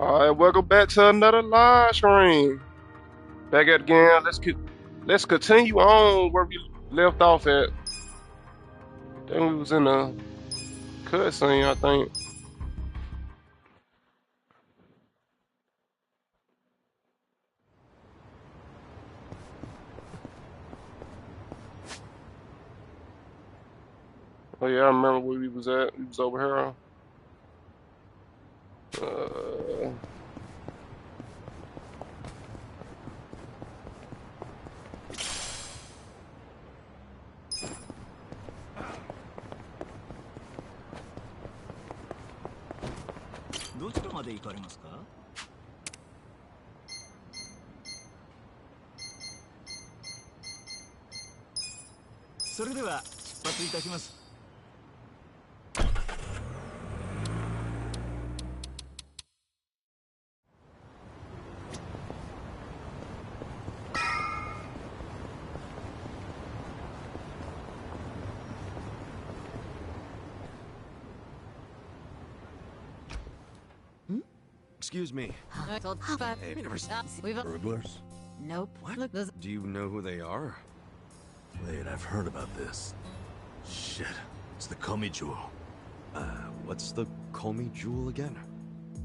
Alright, welcome back to another live stream. Back at again. Let's continue on where we left off at. Then we was in the cutscene, I think. Oh yeah, I remember where we was at. We was over here. Excuse me. Hey, Burglars? Nope. What? Do you know who they are? Wait, I've heard about this. Shit, it's the Komi Jewel. What's the Komi Jewel again?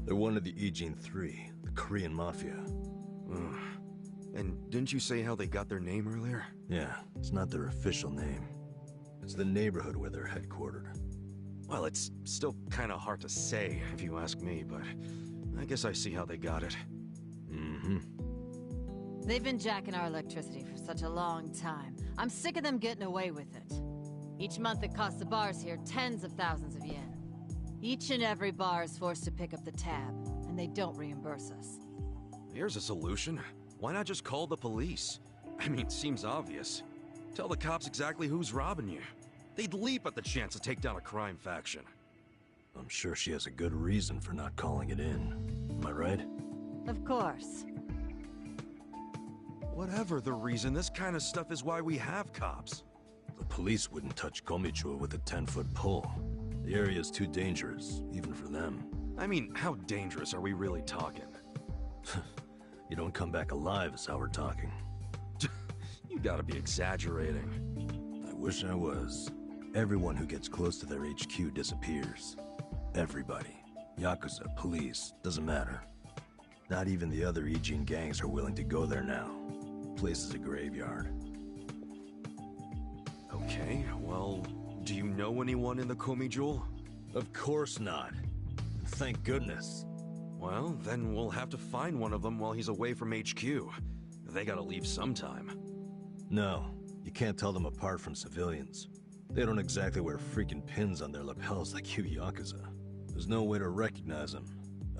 They're one of the Ijin Three, the Korean Mafia. Ugh. And didn't you say how they got their name earlier? Yeah, it's not their official name. It's the neighborhood where they're headquartered. Well, it's still kind of hard to say, if you ask me, but I guess I see how they got it. Mm-hmm. They've been jacking our electricity for such a long time. I'm sick of them getting away with it. Each month it costs the bars here tens of thousands of yen. Each and every bar is forced to pick up the tab, and they don't reimburse us. Here's a solution. Why not just call the police? I mean, it seems obvious. Tell the cops exactly who's robbing you. They'd leap at the chance to take down a crime faction. I'm sure she has a good reason for not calling it in. Am I right? Of course. Whatever the reason, this kind of stuff is why we have cops. The police wouldn't touch Komichua with a 10-foot pole. The area's too dangerous, even for them. I mean, how dangerous are we really talking? You don't come back alive is how we're talking. You gotta be exaggerating. I wish I was. Everyone who gets close to their HQ disappears. Everybody. Yakuza, police, doesn't matter. Not even the other Ijin gangs are willing to go there now. Place is a graveyard. Okay, well, do you know anyone in the Komi Jewel? Of course not. Thank goodness. Well, then we'll have to find one of them while he's away from HQ. They gotta leave sometime. No, you can't tell them apart from civilians. They don't exactly wear freaking pins on their lapels like you Yakuza. There's no way to recognize them.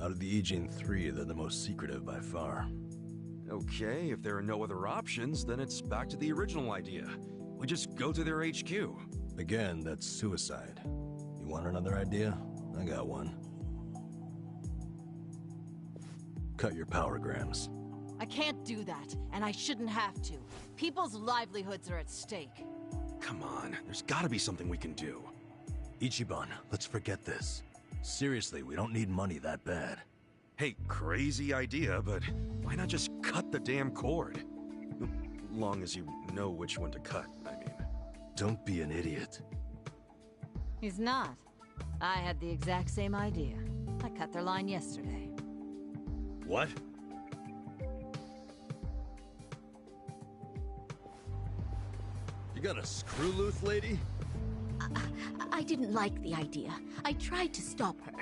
Out of the Ijin Three, they're the most secretive by far. Okay, if there are no other options, then it's back to the original idea. We just go to their HQ. Again, that's suicide. You want another idea? I got one. Cut your power grams. I can't do that, and I shouldn't have to. People's livelihoods are at stake. Come on, there's gotta be something we can do. Ichiban, let's forget this. Seriously, we don't need money that bad. Hey, crazy idea, but why not just cut the damn cord? Long as you know which one to cut, I mean. Don't be an idiot. He's not. I had the exact same idea. I cut their line yesterday. What? You got a screw loose, lady? I didn't like the idea. I tried to stop her.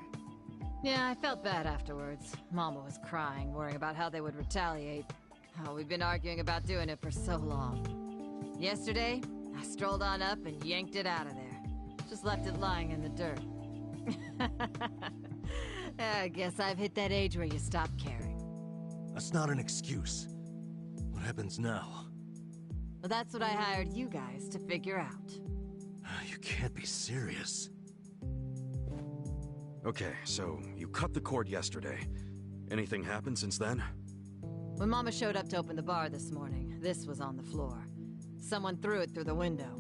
Yeah, I felt bad afterwards. Mama was crying, worrying about how they would retaliate. Oh, we've been arguing about doing it for so long. Yesterday, I strolled on up and yanked it out of there. Just left it lying in the dirt. I guess I've hit that age where you stop caring. That's not an excuse. What happens now? Well, that's what I hired you guys to figure out. You can't be serious. Okay, so you cut the cord yesterday. Anything happened since then? When Mama showed up to open the bar this morning, this was on the floor. Someone threw it through the window.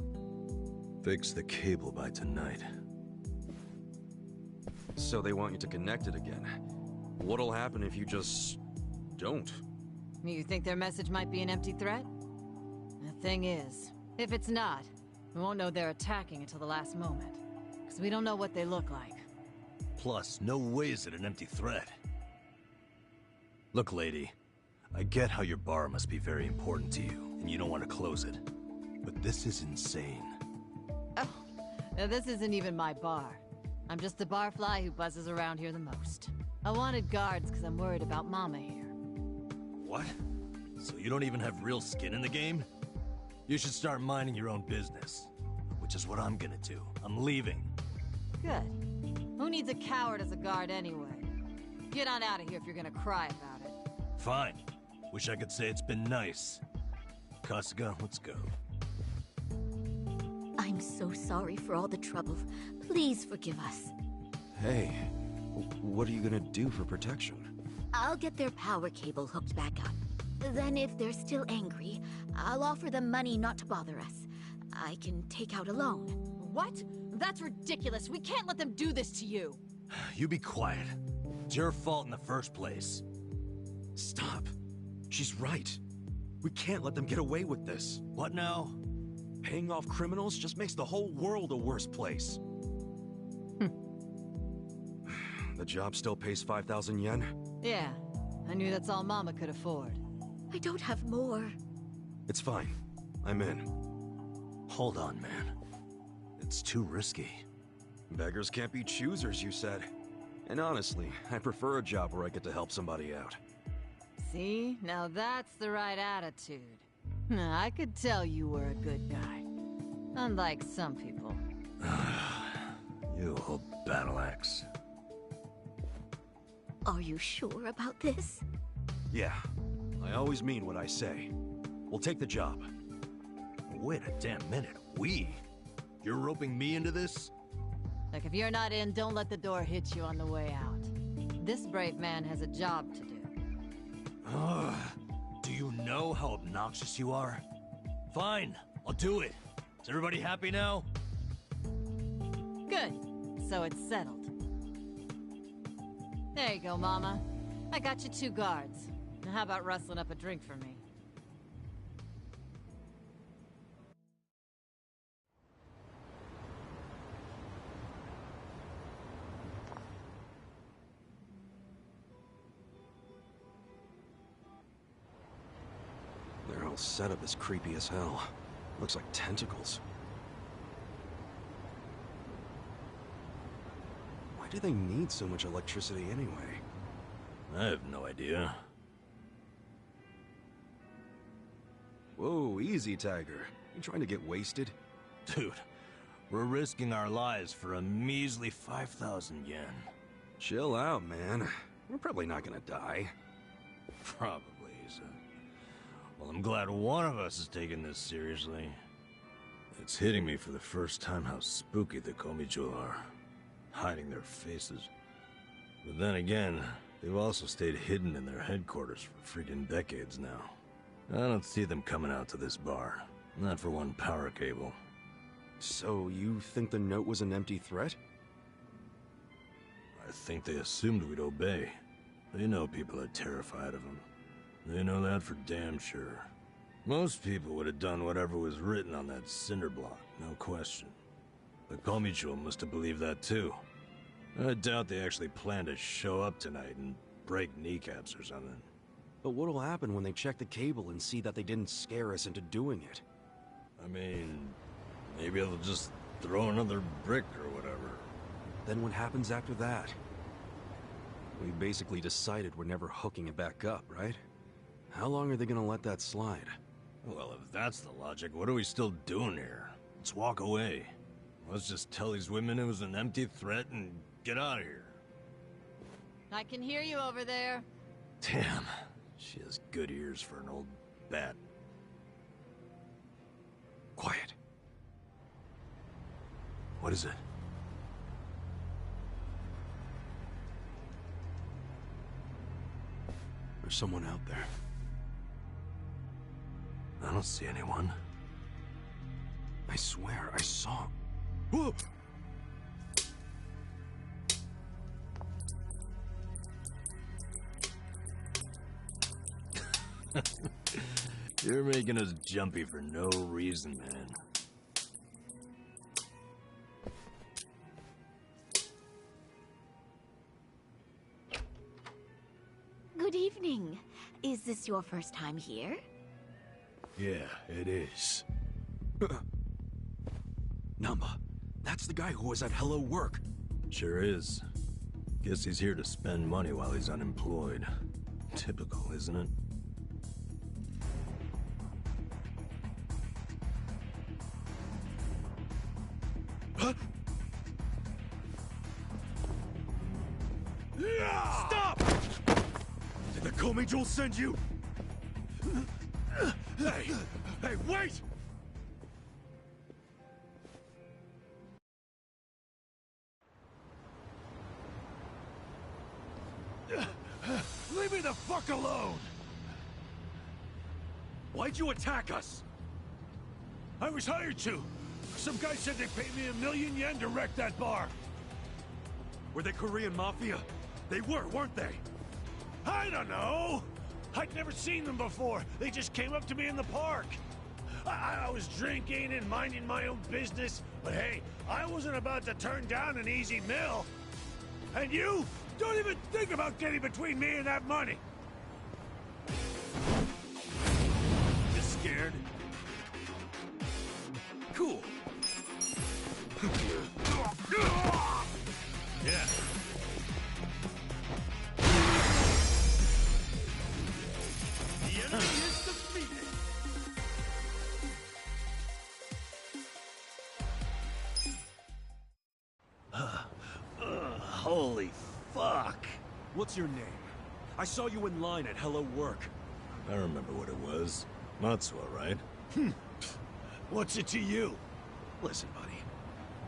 Fix the cable by tonight. So they want you to connect it again. What'll happen if you just... don't? You think their message might be an empty threat? The thing is, if it's not, we won't know they're attacking until the last moment. Because we don't know what they look like. Plus, no way is it an empty threat. Look, lady, I get how your bar must be very important to you, and you don't want to close it. But this is insane. Oh, now this isn't even my bar. I'm just the barfly who buzzes around here the most. I wanted guards because I'm worried about Mama here. What? So you don't even have real skin in the game? You should start minding your own business. Which is what I'm gonna do. I'm leaving. Good. Who needs a coward as a guard anyway? Get on out of here if you're gonna cry about it. Fine. Wish I could say it's been nice. Kasuga, let's go. I'm so sorry for all the trouble. Please forgive us. Hey, what are you gonna do for protection? I'll get their power cable hooked back up. Then if they're still angry, I'll offer them money not to bother us. I can take out a loan. What? That's ridiculous. We can't let them do this to you. You be quiet. It's your fault in the first place. Stop. She's right. We can't let them get away with this. What now? Paying off criminals just makes the whole world a worse place. The job still pays 5,000 yen? Yeah, I knew that's all Mama could afford. I don't have more. It's fine. I'm in. Hold on, man. It's too risky. Beggars can't be choosers, you said. And honestly, I prefer a job where I get to help somebody out. See? Now that's the right attitude. I could tell you were a good guy. Unlike some people. You old battle axe. Are you sure about this? Yeah, I always mean what I say. We'll take the job. Wait a damn minute. We? You're roping me into this? Like, if you're not in, don't let the door hit you on the way out. This brave man has a job to do. Ugh. Do you know how obnoxious you are? Fine, I'll do it. Is everybody happy now? Good. So it's settled. There you go, Mama. I got you 2 guards. Now how about rustling up a drink for me? Their whole setup is creepy as hell. Looks like tentacles. Why do they need so much electricity anyway? I have no idea. Whoa, easy, Tiger. You trying to get wasted? Dude, we're risking our lives for a measly 5,000 yen. Chill out, man. We're probably not gonna die. Probably, so. Well, I'm glad one of us is taking this seriously. It's hitting me for the first time how spooky the Komicho are. Hiding their faces. But then again, they've also stayed hidden in their headquarters for freaking decades now. I don't see them coming out to this bar. Not for one power cable. So, you think the note was an empty threat? I think they assumed we'd obey. They know people are terrified of them. They know that for damn sure. Most people would have done whatever was written on that cinder block, no question. The Komicho must have believed that too. I doubt they actually plan to show up tonight and break kneecaps or something. But what'll happen when they check the cable and see that they didn't scare us into doing it? I mean, maybe they'll just throw another brick or whatever. Then what happens after that? We basically decided we're never hooking it back up, right? How long are they gonna let that slide? Well, if that's the logic, what are we still doing here? Let's walk away. Let's just tell these women it was an empty threat and get out of here. I can hear you over there. Damn, she has good ears for an old bat. Quiet. What is it? There's someone out there. I don't see anyone. I swear, I saw... Whoa! You're making us jumpy for no reason, man. Good evening. Is this your first time here? Yeah, it is. Namba, that's the guy who was at Hello Work. Sure is. Guess he's here to spend money while he's unemployed. Typical, isn't it? Huh? Stop! Did the Comey Jewel send you? Hey! Hey, wait! Leave me the fuck alone! Why'd you attack us? I was hired to. Some guy said they paid me $1 million yen to wreck that bar. Were they Korean Mafia? They were, weren't they? I don't know. I'd never seen them before. They just came up to me in the park. I was drinking and minding my own business, but hey, I wasn't about to turn down an easy meal. And you? Don't even think about getting between me and that money. You scared? Cool. Yeah. The enemy is defeated. Holy fuck. What's your name? I saw you in line at Hello Work. I remember what it was. Matsuo, right? What's it to you? Listen, buddy.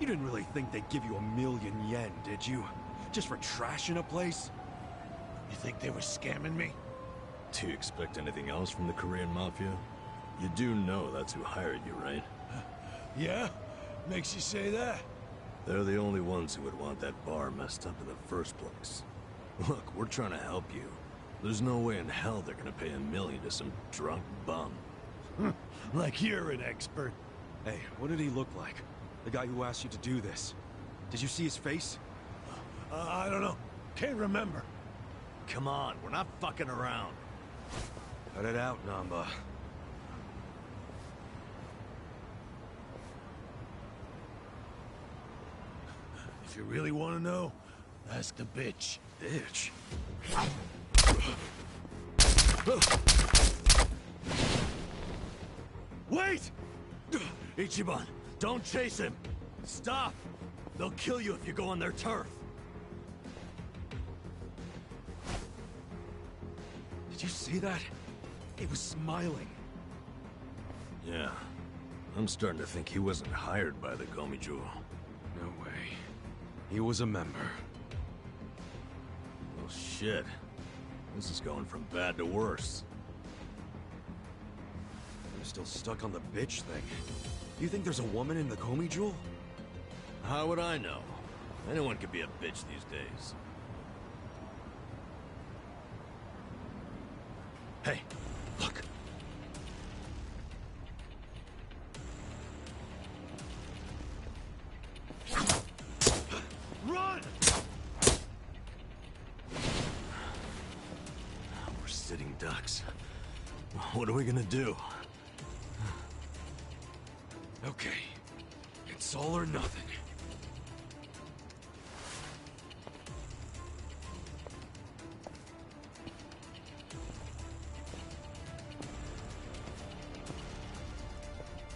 You didn't really think they'd give you $1 million yen, did you? Just for trashing a place? You think they were scamming me? Do you expect anything else from the Korean Mafia? You do know that's who hired you, right? Yeah? Makes you say that? They're the only ones who would want that bar messed up in the first place. Look, we're trying to help you. There's no way in hell they're gonna pay $1 million to some drunk bum. Like you're an expert. Hey, what did he look like? The guy who asked you to do this. Did you see his face? I don't know. Can't remember. Come on, we're not fucking around. Cut it out, Namba. If you really want to know, ask the bitch. Bitch. Wait! Ichiban, don't chase him! Stop! They'll kill you if you go on their turf. Did you see that? It was smiling. Yeah. I'm starting to think he wasn't hired by the Gomi-Jewel. No way. He was a member. Well, shit. This is going from bad to worse. I'm still stuck on the bitch thing. You think there's a woman in the Comey Jewel? How would I know? Anyone could be a bitch these days. Hey, look. Run! We're sitting ducks. What are we gonna do? Okay. It's all or nothing.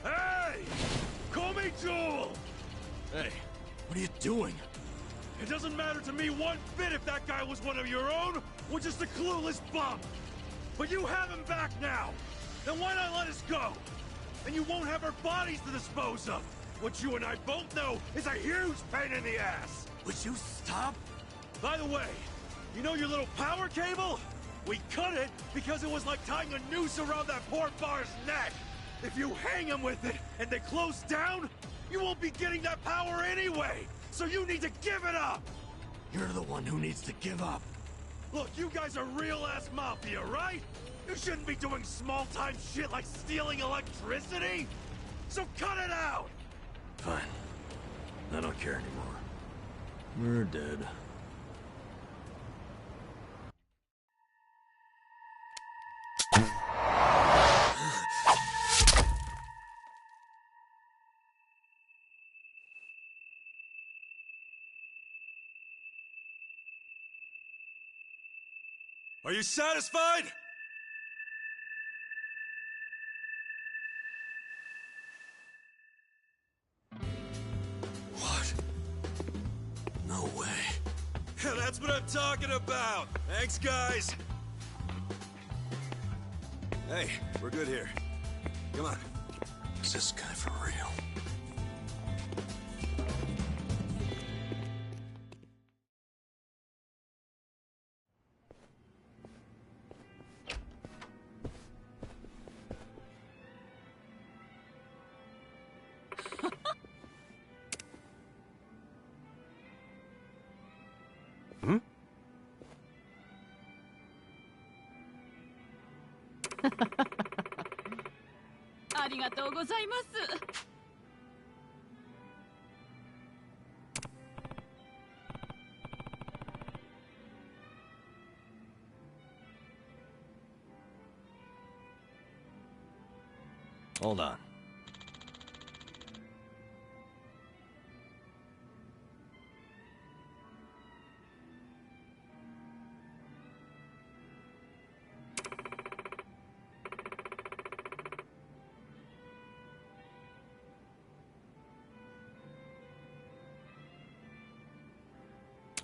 Hey! Comey Jewel! Hey, what are you doing? It doesn't matter to me one bit if that guy was one of your own or just a clueless bum. But you have him back now. Then why not let us go? And you won't have our bodies to dispose of. What you and I both know is a huge pain in the ass. Would you stop? By the way, you know your little power cable? We cut it because it was like tying a noose around that poor bar's neck. If you hang him with it and they close down, you won't be getting that power anyway. So you need to give it up. You're the one who needs to give up. Look, you guys are real-ass mafia, right? You shouldn't be doing small-time shit like stealing electricity! So cut it out! Fine. I don't care anymore. We're dead. Are you satisfied? What? No way. That's what I'm talking about! Thanks, guys! Hey, we're good here. Come on. Is this guy for real? Hmm? ありがとうございます。Hold on.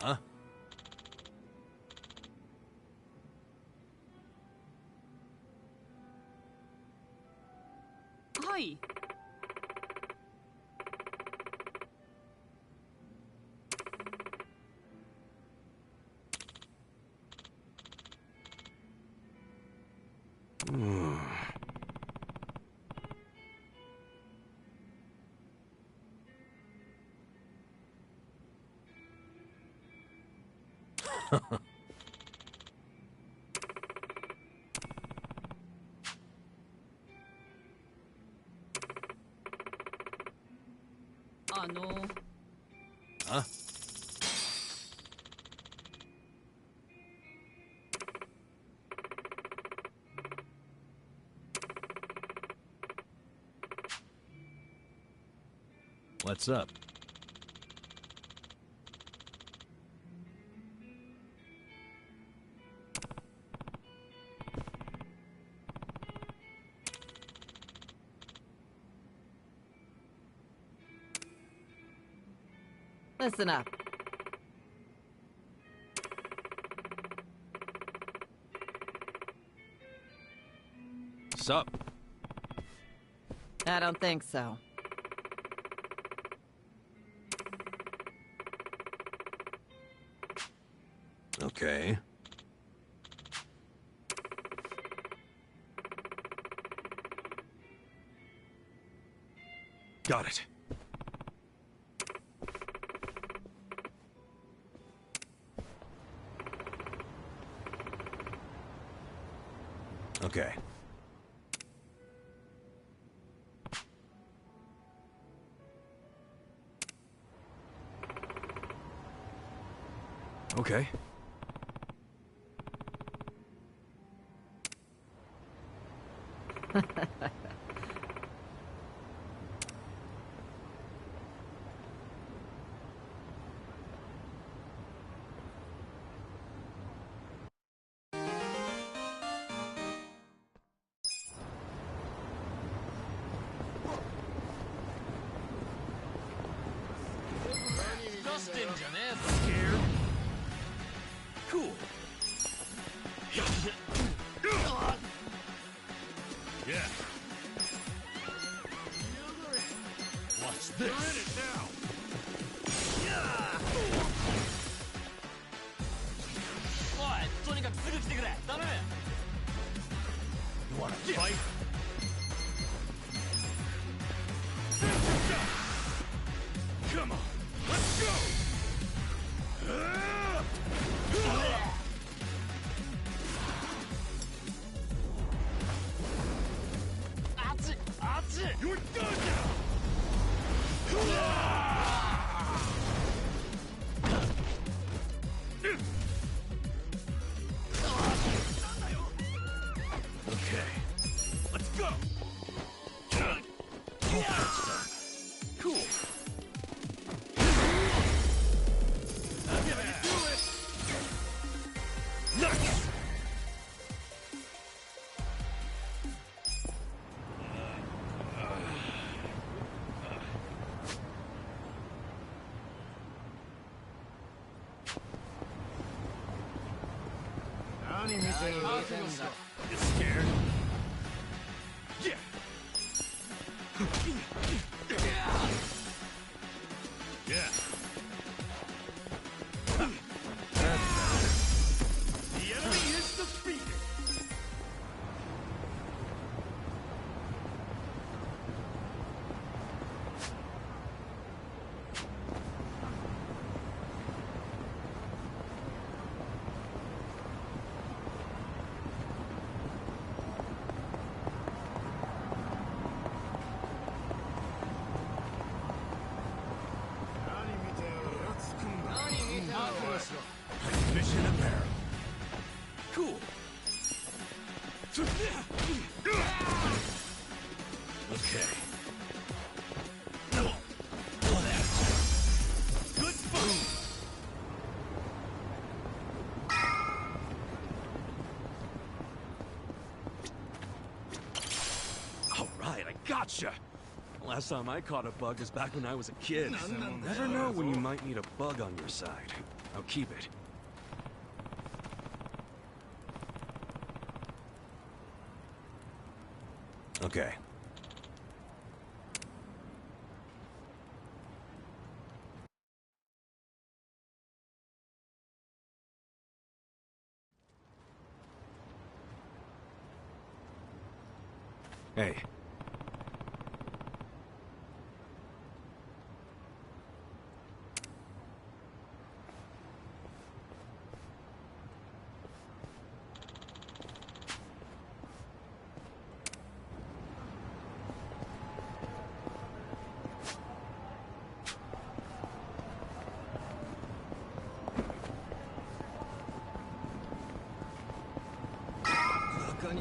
Huh? Hi. Huh? What's up? Listen up. Sup? I don't think so. Okay. Got it. Okay. Okay. Cool. Yeah. Watch this. You're in it now. You wanna fight? Come on, let's go! You're done now! Okay, let's go! Cool. That's how you do it! Nice! You scared? Yeah! Yeah. The enemy is defeated. Mission apparel. Cool. Okay. Good boom. All right, I gotcha. Last time I caught a bug was back when I was a kid. Never know when you might need a bug on your side. I'll keep it. Okay. Hey.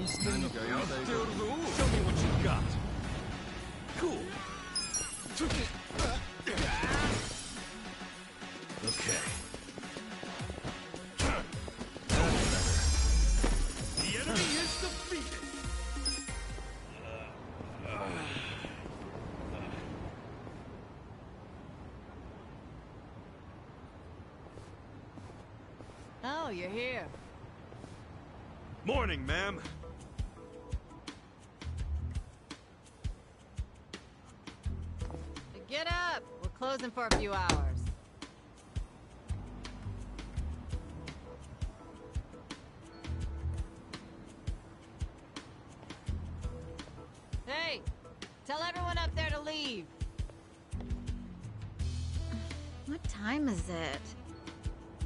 Show me what you got. Cool. Okay. The enemy is defeated. Oh, you're here. Morning, ma'am. Get up! We're closing for a few hours. Hey! Tell everyone up there to leave. What time is it?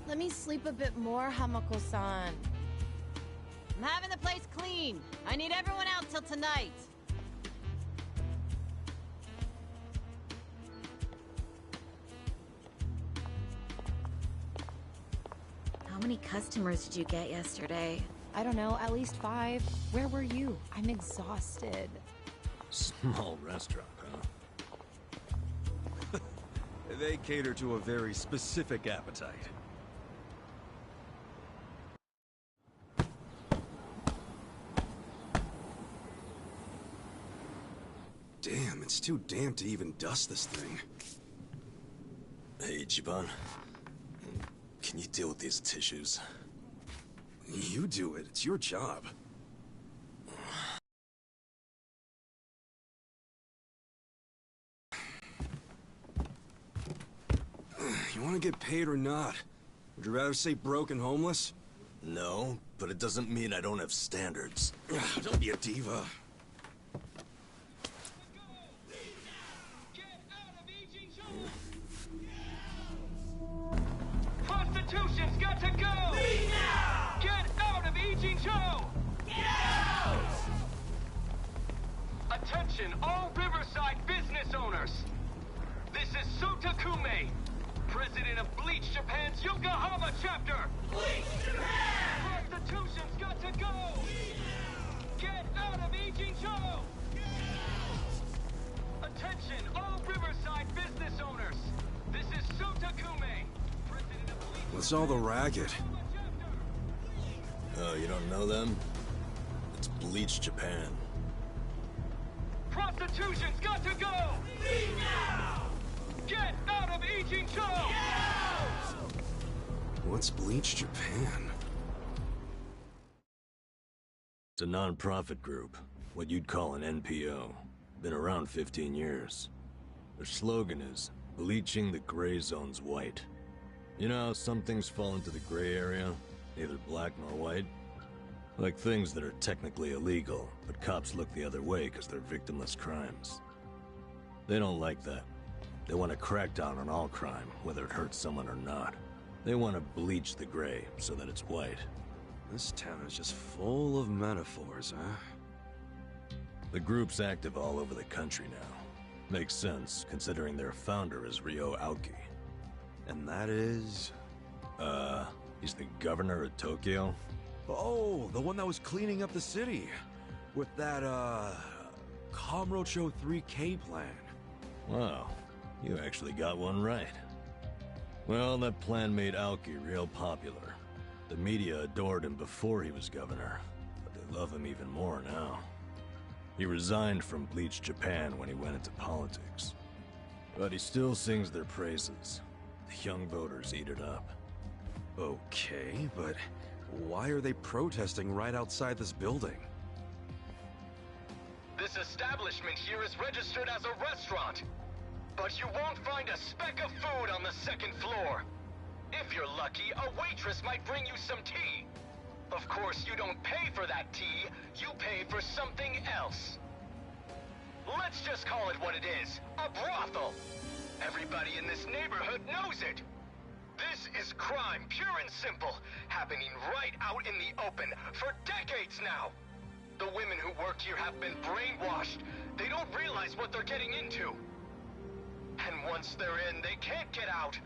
Let me sleep a bit more, Hamako-san. I'm having the place clean. I need everyone out till tonight. How many customers did you get yesterday? I don't know, at least 5. Where were you? I'm exhausted. Small restaurant, huh? They cater to a very specific appetite. Damn, it's too damp to even dust this thing. Hey, Ichiban. Can you deal with these tissues? You do it. It's your job. You want to get paid or not? Would you rather say broke and homeless? No, but it doesn't mean I don't have standards. Don't be a diva. Prostitution's got to go! Leave now! Get out of Ijincho! Get out! Attention! Attention, all Riverside business owners. This is Sotakume, president of Bleach Japan's Yokohama chapter. Bleach Japan! Prostitution's got to go! Get out of Ijincho! Attention, all Riverside business owners. This is Sotakume, president of Bleach. What's all the racket? Oh, you don't know them? It's Bleach Japan. Prostitution's got to go! Leave now! Get out of Ijincho! What's Bleach Japan? It's a non-profit group, what you'd call an NPO. Been around 15 years. Their slogan is, bleaching the gray zones white. You know how some things fall into the gray area, neither black nor white? Like things that are technically illegal, but cops look the other way because they're victimless crimes. They don't like that. They want to crack down on all crime, whether it hurts someone or not. They want to bleach the gray so that it's white. This town is just full of metaphors, huh? The group's active all over the country now. Makes sense, considering their founder is Ryo Aoki. And that is... He's the governor of Tokyo? Oh, the one that was cleaning up the city. With that, Kamurocho 3K plan. Wow, you actually got one right. Well, that plan made Aoki real popular. The media adored him before he was governor, but they love him even more now. He resigned from Bleach Japan when he went into politics. But he still sings their praises. The young voters eat it up. Okay, but why are they protesting right outside this building? This establishment here is registered as a restaurant, but you won't find a speck of food on the second floor. If you're lucky, a waitress might bring you some tea. Of course, you don't pay for that tea, you pay for something else. Let's just call it what it is, a brothel. Everybody in this neighborhood knows it. This is crime, pure and simple, happening right out in the open for decades now. The women who work here have been brainwashed. They don't realize what they're getting into. And once they're in, they can't get out.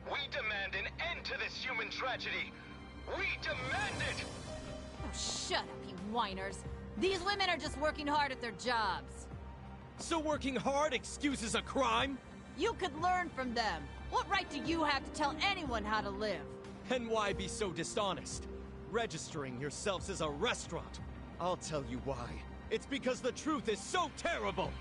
We demand an end to this human tragedy. We demand it! Oh, shut up, you whiners. These women are just working hard at their jobs. So working hard excuses a crime? You could learn from them. What right do you have to tell anyone how to live? And why be so dishonest? Registering yourselves as a restaurant. I'll tell you why. It's because the truth is so terrible!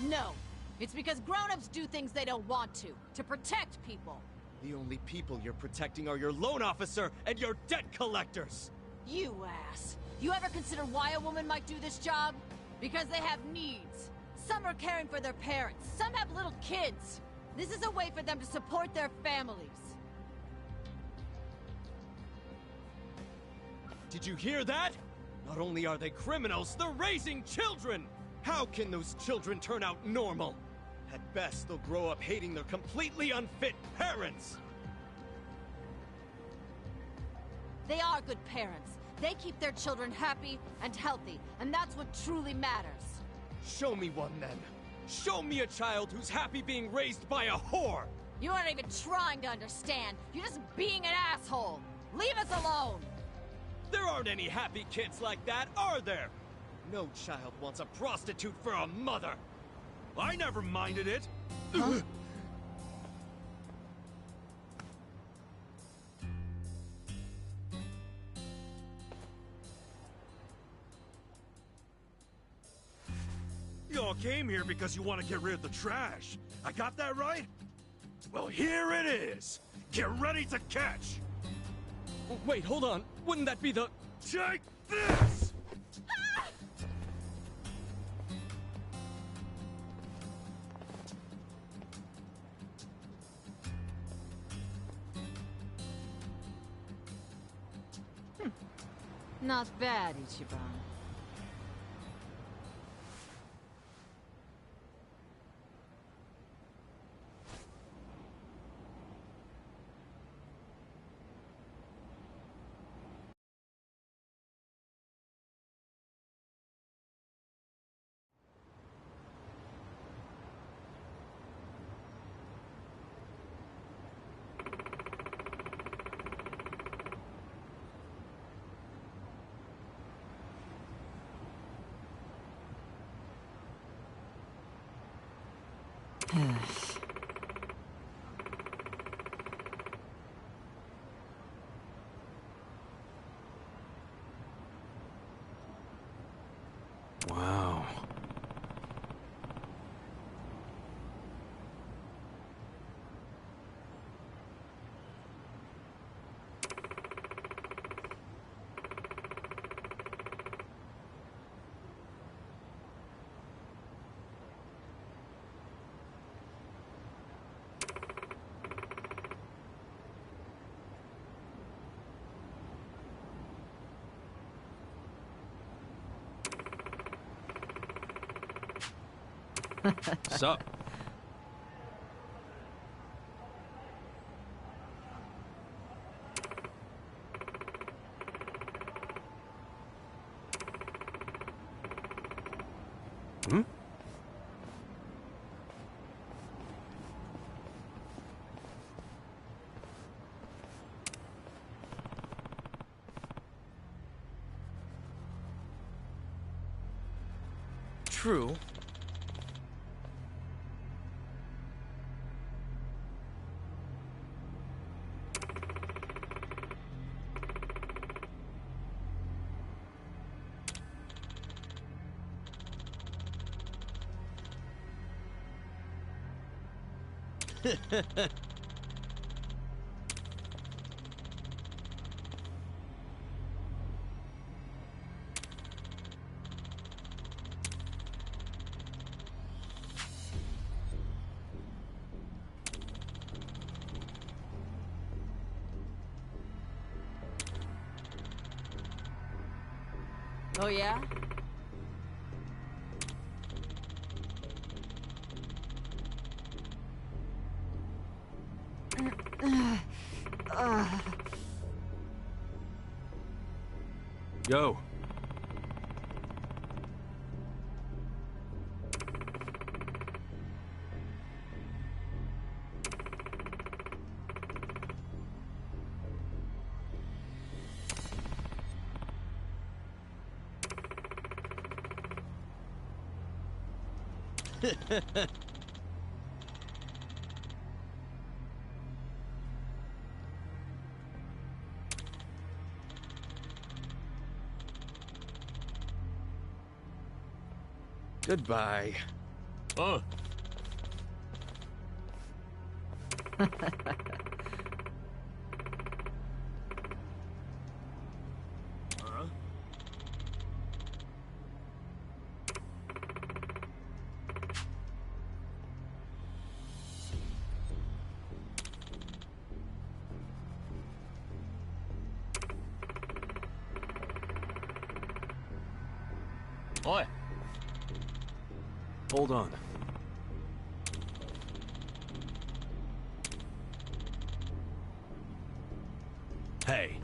No. It's because grown-ups do things they don't want to protect people. The only people you're protecting are your loan officer and your debt collectors! You ass. You ever consider why a woman might do this job? Because they have needs. Some are caring for their parents. Some have little kids. This is a way for them to support their families. Did you hear that? Not only are they criminals, they're raising children! How can those children turn out normal? At best, they'll grow up hating their completely unfit parents! They are good parents. They keep their children happy and healthy, and that's what truly matters. Show me one, then. Show me a child who's happy being raised by a whore! You aren't even trying to understand. You're just being an asshole. Leave us alone! There aren't any happy kids like that, are there? No child wants a prostitute for a mother! I never minded it! Huh? Y'all came here because you want to get rid of the trash. I got that right? Well, here it is. Get ready to catch. Wait, hold on. Wouldn't that be the... Take this! Not bad, Ichiban. Wow. Sup? Hmm? True. Oh yeah? Yo. Goodbye. Oh, huh? Oi. Hold on. Hey.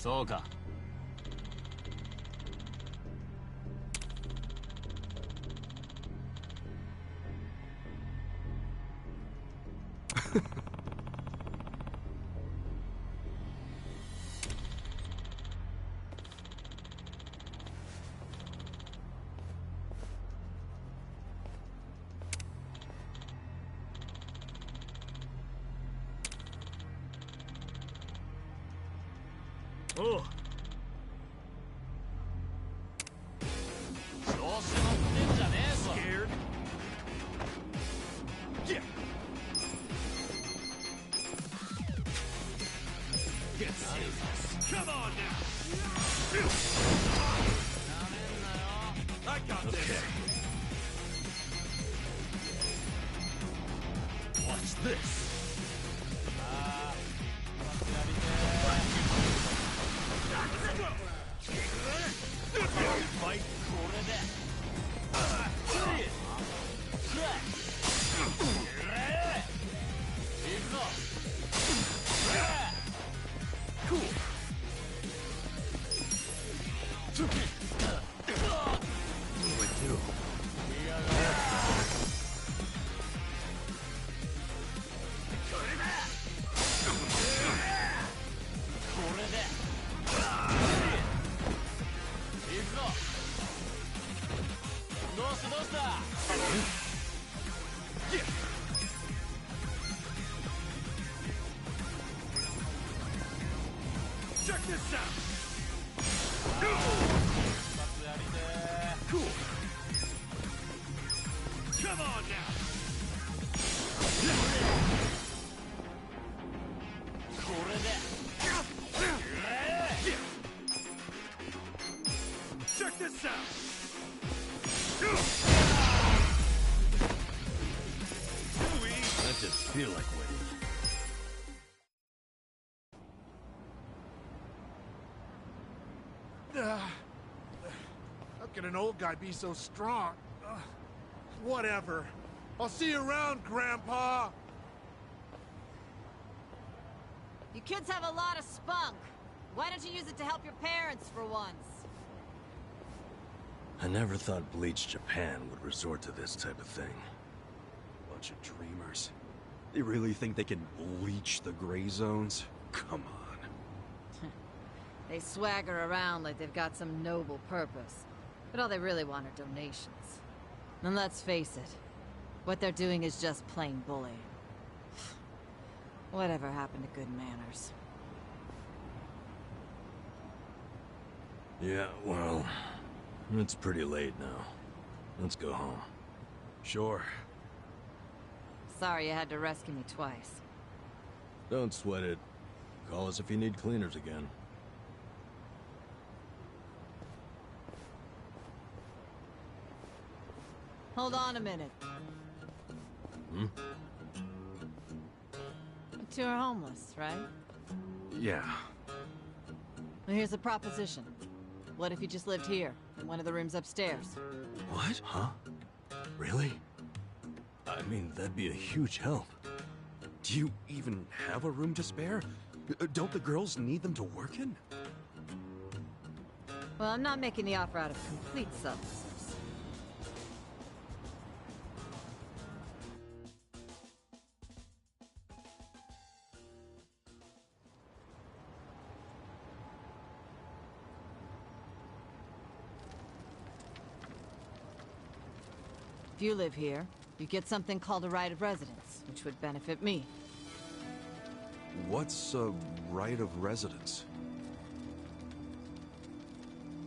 そうか。おう。調子乗ってんじゃねえぞ。Scared? Yeah. Get serious. Come on now. I got this. Okay. Watch this. Fight cool. What do I do? Cool. Come on now. Check this out. That just feel like winning. How can an old guy be so strong? Whatever. I'll see you around, Grandpa. You kids have a lot of spunk. Why don't you use it to help your parents for once? I never thought Bleach Japan would resort to this type of thing. Bunch of dreamers. They really think they can bleach the gray zones? Come on. They swagger around like they've got some noble purpose. But all they really want are donations. And let's face it, what they're doing is just plain bullying. Whatever happened to good manners? Yeah, well, it's pretty late now. Let's go home. Sure. Sorry you had to rescue me twice. Don't sweat it. Call us if you need cleaners again. Hold on a minute. Hmm? You two are homeless, right? Yeah. Well, here's a proposition. What if you just lived here, in one of the rooms upstairs? What? Huh? Really? I mean, that'd be a huge help. Do you even have a room to spare? Don't the girls need them to work in? Well, I'm not making the offer out of complete selfishness. If you live here, you get something called a right of residence, which would benefit me. What's a right of residence?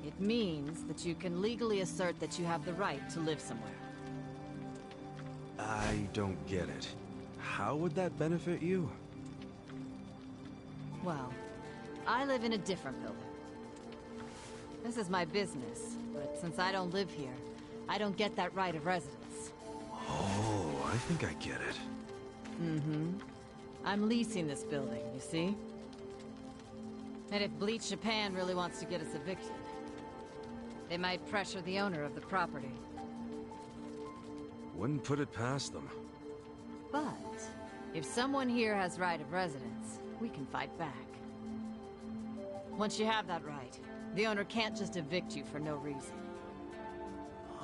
It means that you can legally assert that you have the right to live somewhere. I don't get it. How would that benefit you? Well, I live in a different building. This is my business, but since I don't live here, I don't get that right of residence. Oh, I think I get it. Mm-hmm. I'm leasing this building, you see? And if Bleach Japan really wants to get us evicted, they might pressure the owner of the property. Wouldn't put it past them. But if someone here has right of residence, we can fight back. Once you have that right, the owner can't just evict you for no reason.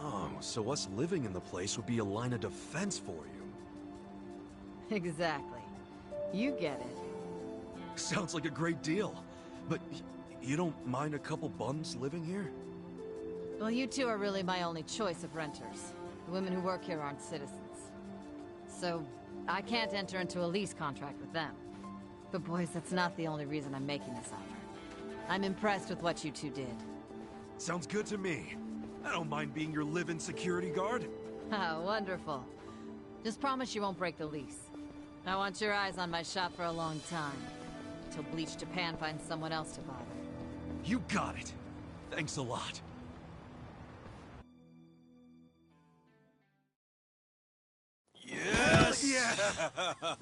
Oh, so us living in the place would be a line of defense for you. Exactly. You get it. Sounds like a great deal. But you don't mind a couple bums living here? Well, you two are really my only choice of renters. The women who work here aren't citizens. So, I can't enter into a lease contract with them. But boys, that's not the only reason I'm making this offer. I'm impressed with what you two did. Sounds good to me. I don't mind being your live-in security guard. Ah, wonderful. Just promise you won't break the lease. I want your eyes on my shop for a long time. Till Bleach Japan finds someone else to bother. You got it. Thanks a lot. Yes! Yeah!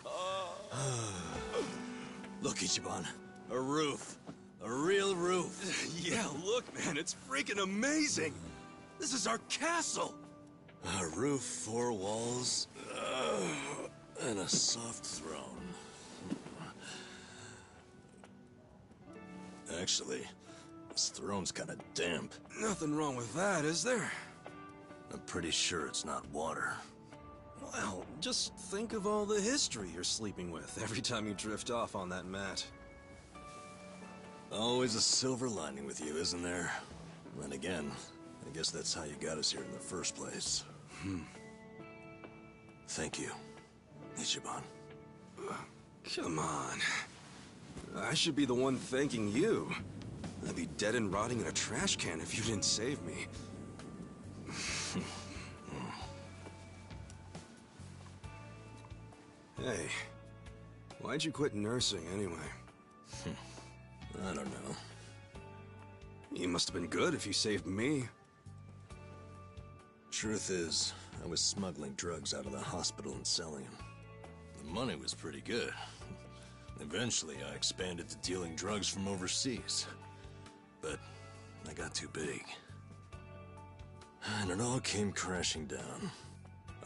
Look, Ichiban. A roof. A real roof. Yeah, look, man, it's freaking amazing. This is our castle. A roof, 4 walls, and a soft throne. Actually, this throne's kind of damp. Nothing wrong with that, is there? I'm pretty sure it's not water. Well, just think of all the history you're sleeping with every time you drift off on that mat. Always a silver lining with you, isn't there? Then again, I guess that's how you got us here in the first place. Thank you, Ichiban. Come on. I should be the one thanking you. dead and rotting in a trash can if you didn't save me. Hey, why'd you quit nursing anyway? I don't know. You must have been good if you saved me. Truth is, I was smuggling drugs out of the hospital and selling them. The money was pretty good. Eventually, I expanded to dealing drugs from overseas. But I got too big. And it all came crashing down.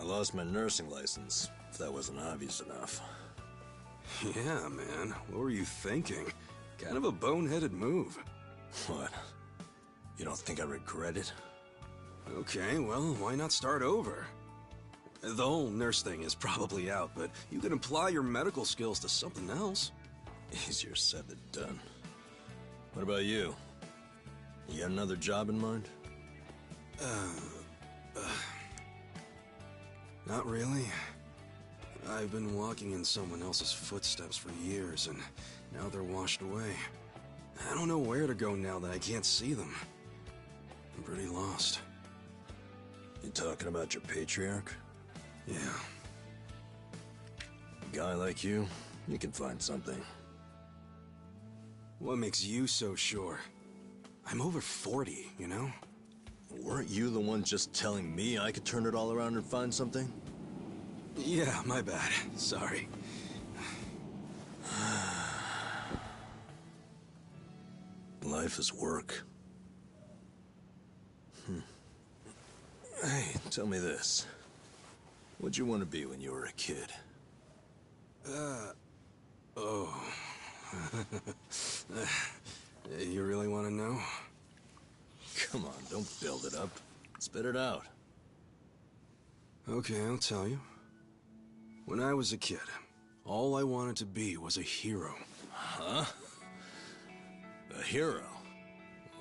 I lost my nursing license, if that wasn't obvious enough. Yeah, man. What were you thinking? Kind of a boneheaded move. What? You don't think I regret it? Okay, well, why not start over? The whole nurse thing is probably out, but you could apply your medical skills to something else. Easier said than done. What about you? You got another job in mind? Not really. I've been walking in someone else's footsteps for years, and now they're washed away. I don't know where to go now that I can't see them. I'm pretty lost. You talking about your patriarch? Yeah. A guy like you can find something. What makes you so sure? I'm over 40, you know? Weren't you the one just telling me I could turn it all around and find something? Yeah, my bad. Sorry. Life is work. Hey, tell me this. What'd you want to be when you were a kid? Oh. You really want to know? Come on, don't build it up. Spit it out. Okay, I'll tell you. When I was a kid, all I wanted to be was a hero. Huh? A hero?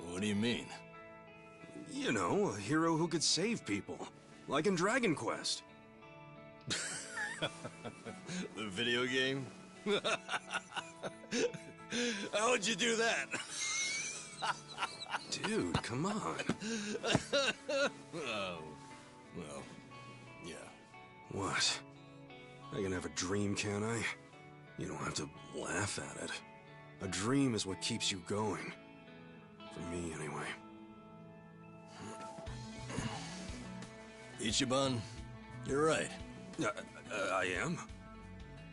What do you mean? You know, a hero who could save people. Like in Dragon Quest. The video game? How'd you do that? Dude, come on. Oh, well, yeah. What? I can have a dream, can't I? You don't have to laugh at it. A dream is what keeps you going. For me, anyway. Ichiban, you're right. I am?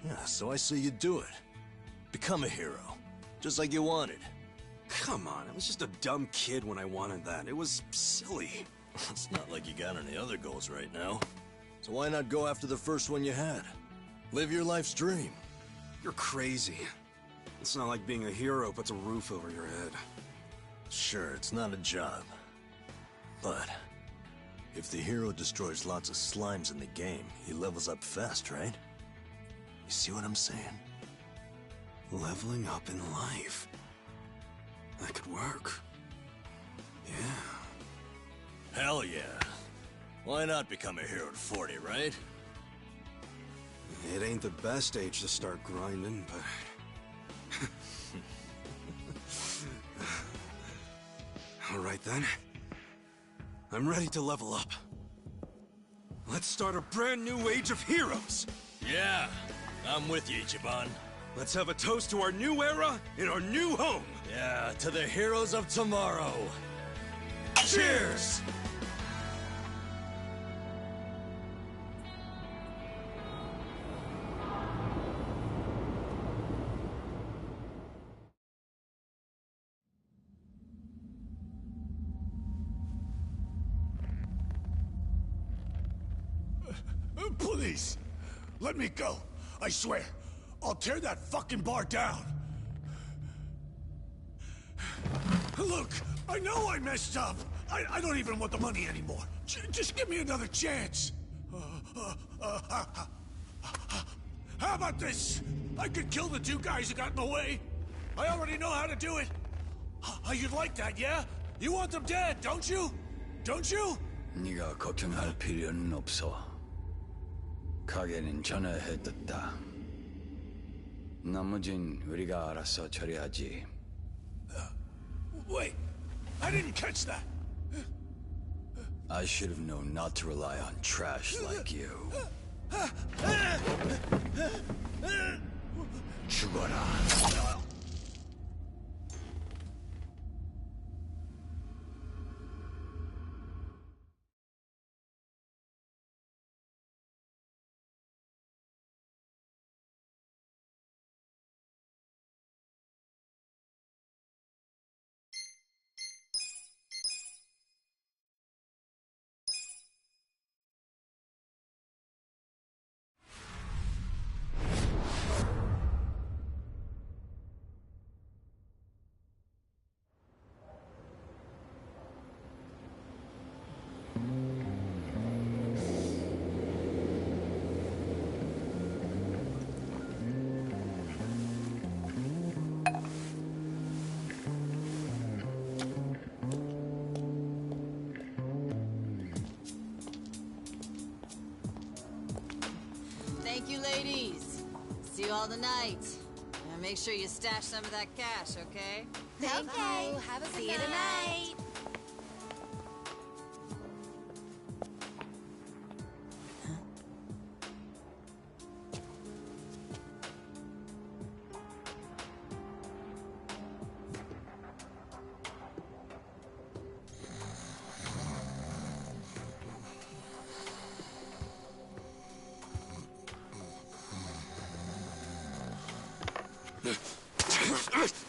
Yeah, so I say you do it. Become a hero. Just like you wanted. Come on, I was just a dumb kid when I wanted that. It was silly. It's not like you got any other goals right now. So why not go after the first one you had? Live your life's dream. You're crazy. It's not like being a hero puts a roof over your head. Sure, it's not a job. But if the hero destroys lots of slimes in the game, he levels up fast, right? You see what I'm saying? Leveling up in life. That could work. Yeah. Hell yeah. Why not become a hero at 40, right? It ain't the best age to start grinding, but... Alright then. I'm ready to level up. Let's start a brand new age of heroes! Yeah, I'm with you, Ichiban. Let's have a toast to our new era in our new home! Yeah, to the heroes of tomorrow. Cheers! Please, let me go. I swear, I'll tear that fucking bar down. Look, I know I messed up. I don't even want the money anymore. Just give me another chance. How about this? I could kill the two guys who got in the way. I already know how to do it. You'd like that, yeah? You want them dead, don't you? Don't you? 네가 걱정할 필요는 없어. 가게는 전화해뒀다. 나머진 우리가 알아서 처리하지. Wait, I didn't catch that! I should have known not to rely on trash like you. 죽어라. Thank you, ladies. See you all tonight. And make sure you stash some of that cash, okay? Thank you. Have a good See you night. tonight.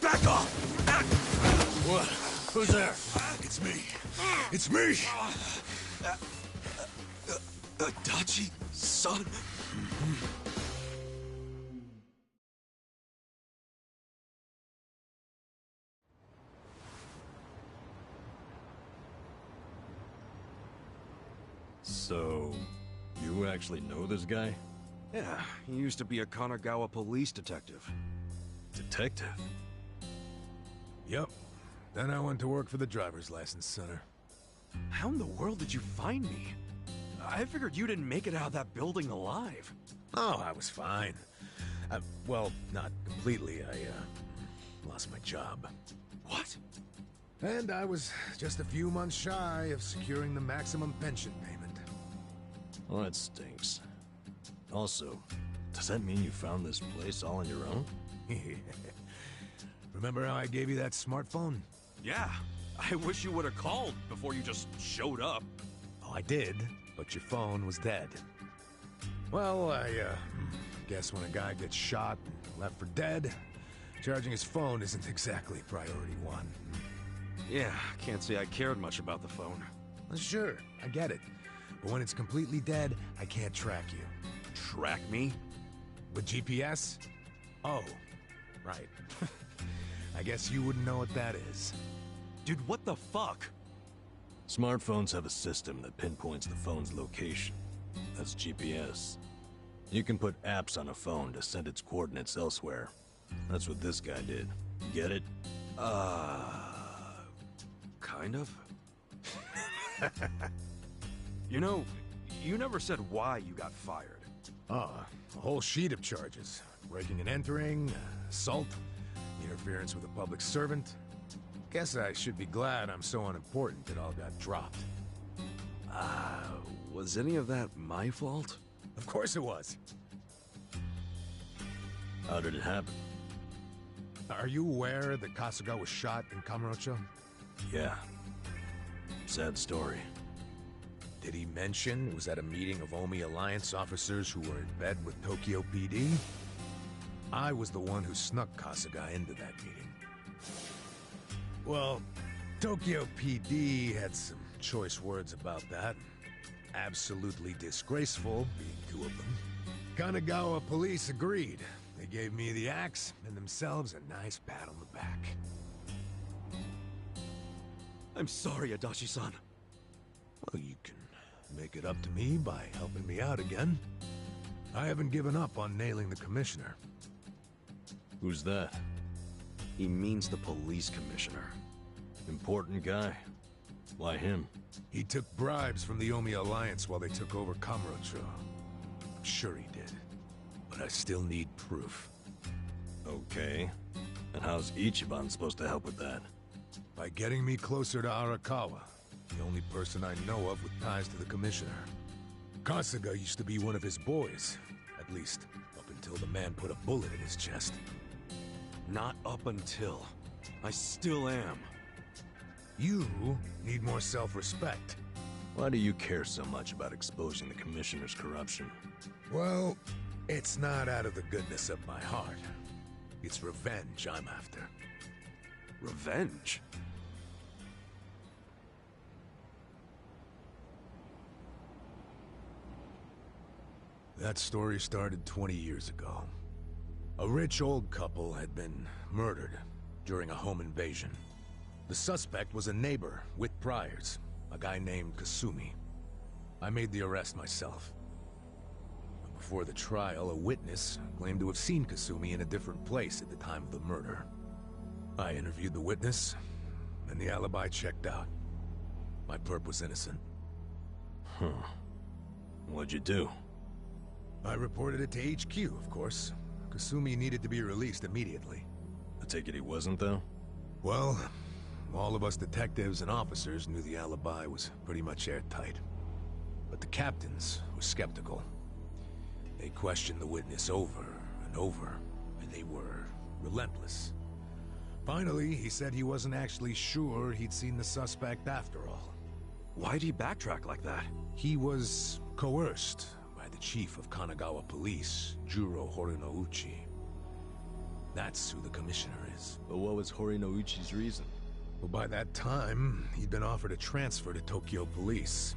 Back off! What? Who's there? It's me. It's me! Adachi, son? So, you actually know this guy? Yeah, he used to be a Kanagawa police detective. Detective? Yep. Then I went to work for the driver's license center. How in the world did you find me? I figured you didn't make it out of that building alive. Oh, I was fine. Well, not completely. I lost my job. What? And I was just a few months shy of securing the maximum pension payment. Well, that stinks. Also, does that mean you found this place all on your own? Remember how I gave you that smartphone? Yeah, I wish you would have called before you just showed up. Oh, I did, but your phone was dead. Well, I guess when a guy gets shot and left for dead, charging his phone isn't exactly priority one. Yeah, can't say I cared much about the phone. Sure, I get it. But when it's completely dead, I can't track you. Track me? With GPS? Oh, right. I guess you wouldn't know what that is. Dude, what the fuck? Smartphones have a system that pinpoints the phone's location. That's GPS. You can put apps on a phone to send its coordinates elsewhere. That's what this guy did. Get it? Kind of. You know, you never said why you got fired. A whole sheet of charges. Breaking and entering, assault, interference with a public servant. Guess I should be glad I'm so unimportant it all got dropped. Was any of that my fault? Of course it was. How did it happen? Are you aware that Kasuga was shot in Kamurocho? Yeah. Sad story. Did he mention it was at a meeting of Omi Alliance officers who were in bed with Tokyo PD? I was the one who snuck Kasuga into that meeting. Well, Tokyo PD had some choice words about that. Absolutely disgraceful, being two of them. Kanagawa police agreed. They gave me the axe and themselves a nice pat on the back. I'm sorry, Adachi-san. Well, you can make it up to me by helping me out again. I haven't given up on nailing the commissioner. Who's that? He means the police commissioner. Important guy. Why him? He took bribes from the Omi Alliance while they took over Kamurocho. I'm sure he did. But I still need proof. Okay. And how's Ichiban supposed to help with that? By getting me closer to Arakawa, the only person I know of with ties to the Commissioner. Kasuga used to be one of his boys, at least up until the man put a bullet in his chest. Not up until. I still am. You need more self-respect. Why do you care so much about exposing the Commissioner's corruption? Well, it's not out of the goodness of my heart. It's revenge I'm after. Revenge? That story started 20 years ago. A rich old couple had been murdered during a home invasion. The suspect was a neighbor with priors, a guy named Kasumi. I made the arrest myself. But before the trial, a witness claimed to have seen Kasumi in a different place at the time of the murder. I interviewed the witness, and the alibi checked out. My perp was innocent. Huh. What'd you do? I reported it to HQ, of course. Kasumi needed to be released immediately. I take it he wasn't, though? Well, all of us detectives and officers knew the alibi was pretty much airtight. But the captains were skeptical. They questioned the witness over and over, and they were relentless. Finally, he said he wasn't actually sure he'd seen the suspect after all. Why'd he backtrack like that? He was coerced by the chief of Kanagawa Police, Juro Horinouchi. That's who the commissioner is. But what was Horinouchi's reason? Well, by that time, he'd been offered a transfer to Tokyo Police.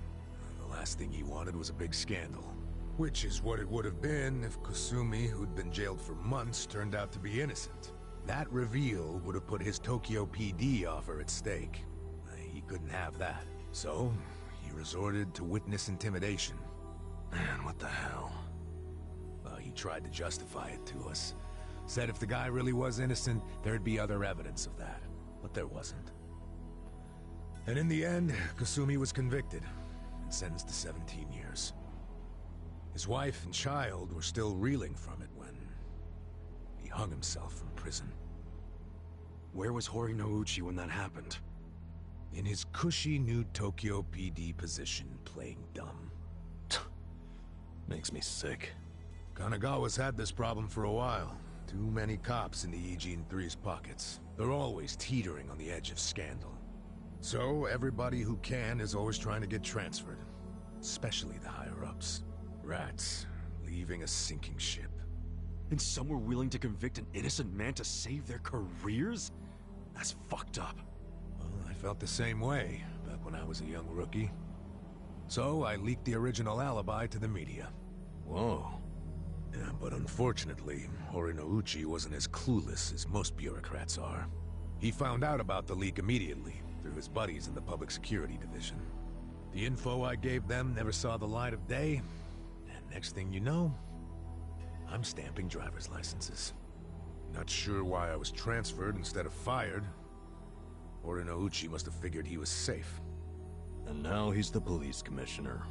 The last thing he wanted was a big scandal. Which is what it would have been if Kasumi, who'd been jailed for months, turned out to be innocent. That reveal would have put his Tokyo PD offer at stake. He couldn't have that. So, he resorted to witness intimidation. Man, what the hell? Well, he tried to justify it to us. Said if the guy really was innocent, there'd be other evidence of that. But there wasn't. And in the end, Kasumi was convicted and sentenced to 17 years. His wife and child were still reeling from it when he hung himself from prison. Where was Horinouchi when that happened? In his cushy new Tokyo PD position, playing dumb. Makes me sick. Kanagawa's had this problem for a while. Too many cops in the Eugene 3's pockets. They're always teetering on the edge of scandal. So everybody who can is always trying to get transferred. Especially the higher-ups. Rats, leaving a sinking ship. And some were willing to convict an innocent man to save their careers? That's fucked up. Well, I felt the same way back when I was a young rookie. So I leaked the original alibi to the media. Whoa. Yeah, but unfortunately, Horinouchi wasn't as clueless as most bureaucrats are. He found out about the leak immediately, through his buddies in the Public Security Division. The info I gave them never saw the light of day, and next thing you know, I'm stamping driver's licenses. Not sure why I was transferred instead of fired. Horinouchi must have figured he was safe. And now he's the police commissioner.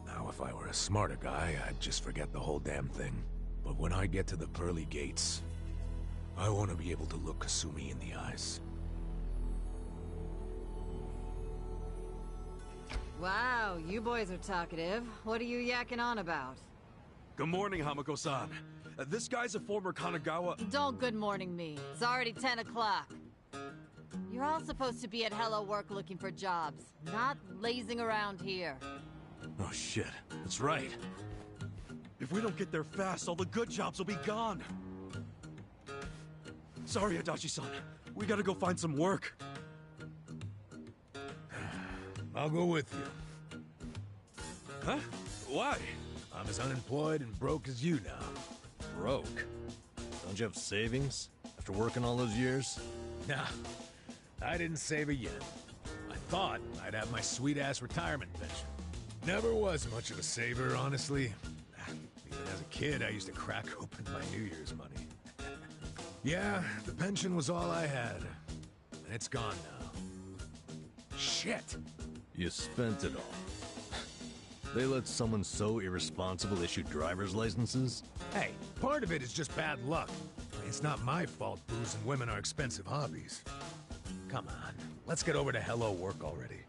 Now, if I were a smarter guy, I'd just forget the whole damn thing. But when I get to the pearly gates, I want to be able to look Kasumi in the eyes. Wow, you boys are talkative. What are you yakking on about? Good morning, Hamako-san. This guy's a former Kanagawa... Don't good morning me. It's already 10 o'clock. You're all supposed to be at Hello Work looking for jobs, not lazing around here. Oh shit, that's right. If we don't get there fast, all the good jobs will be gone. Sorry, Adachi-san. We gotta go find some work. I'll go with you. Huh? Why? I'm as unemployed and broke as you now. Broke? Don't you have savings? After working all those years? Nah, I didn't save a yen. I thought I'd have my sweet-ass retirement pension. Never was much of a saver, honestly. Even as a kid, I used to crack open my New Year's money. Yeah, the pension was all I had. And it's gone now. Shit! You spent it all. They let someone so irresponsible issue driver's licenses? Hey, part of it is just bad luck. It's not my fault booze and women are expensive hobbies. Come on. Let's get over to Hello Work already.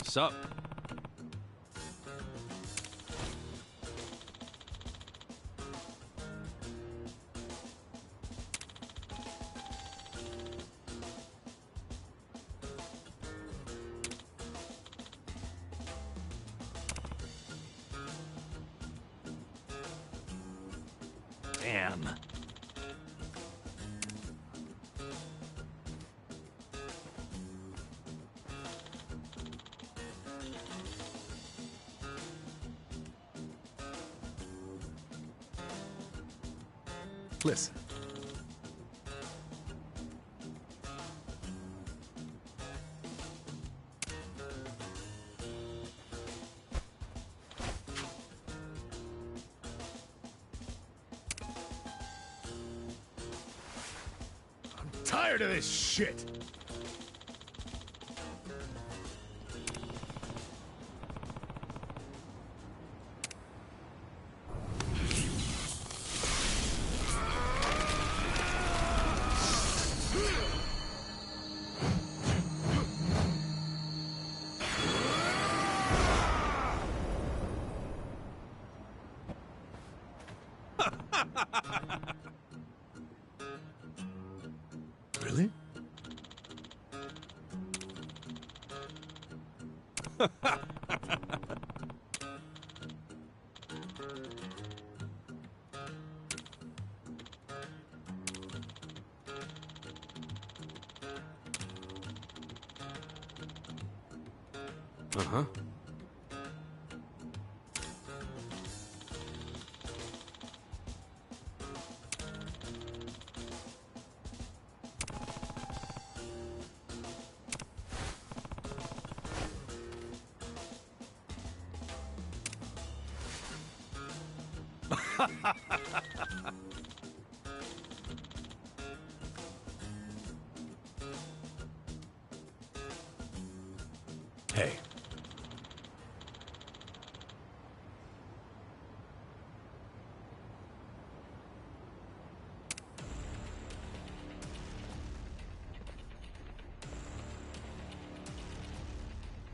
Sup? Damn. Listen. I'm tired of this shit. Really? Uh-huh. Hey.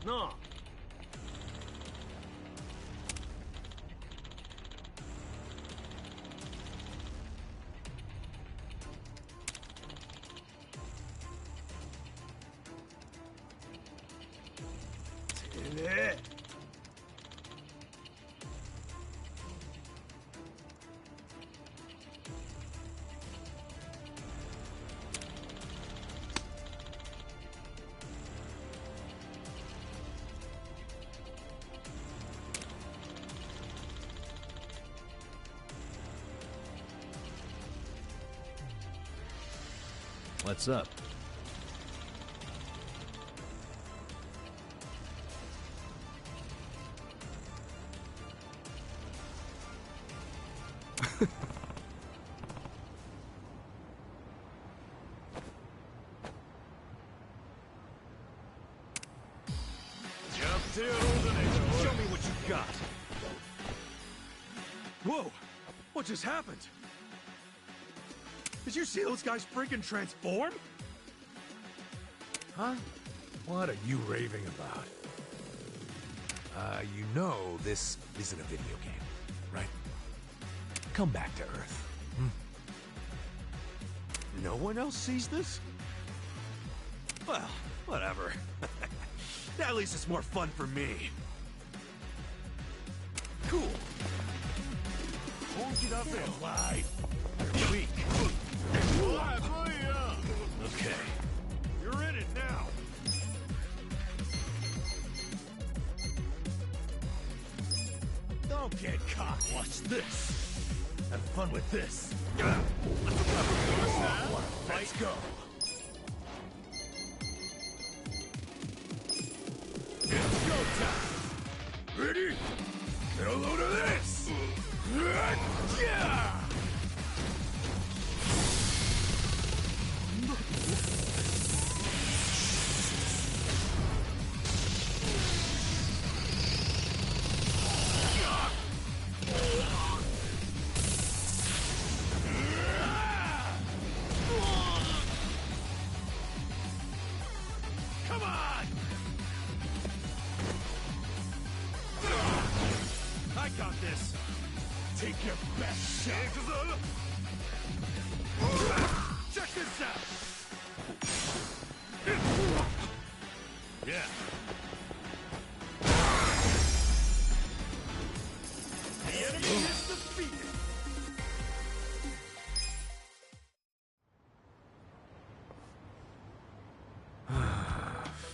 No. What's up? Show me what you got. Whoa! What just happened? Did you see those guys freaking transform? Huh? What are you raving about? You know this isn't a video game, right? Come back to Earth. No one else sees this? Well, whatever. At least it's more fun for me. Cool. Won't get up there, Clyde. You're weak. Okay. You're in it now. Don't get caught. Watch this. Have fun with this. Let's go. It's go time. Ready? Get a load of this. Yeah. Come on! I got this. Take your best shot. Check this out. Yeah. The enemy is defeated.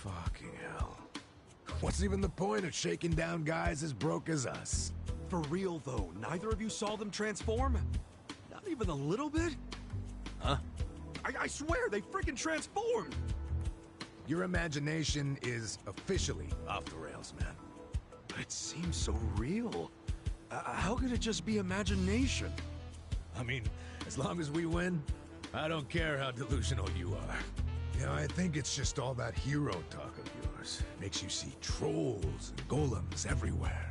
Fucking hell. What's even the point of shaking down guys as broke as us? For real, though, neither of you saw them transform? Not even a little bit? Huh? I swear, they freaking transformed! Your imagination is officially off the rails, man. But it seems so real. How could it just be imagination? I mean, as long as we win, I don't care how delusional you are. You know, I think it's just all that hero talk of yours. Makes you see trolls and golems everywhere.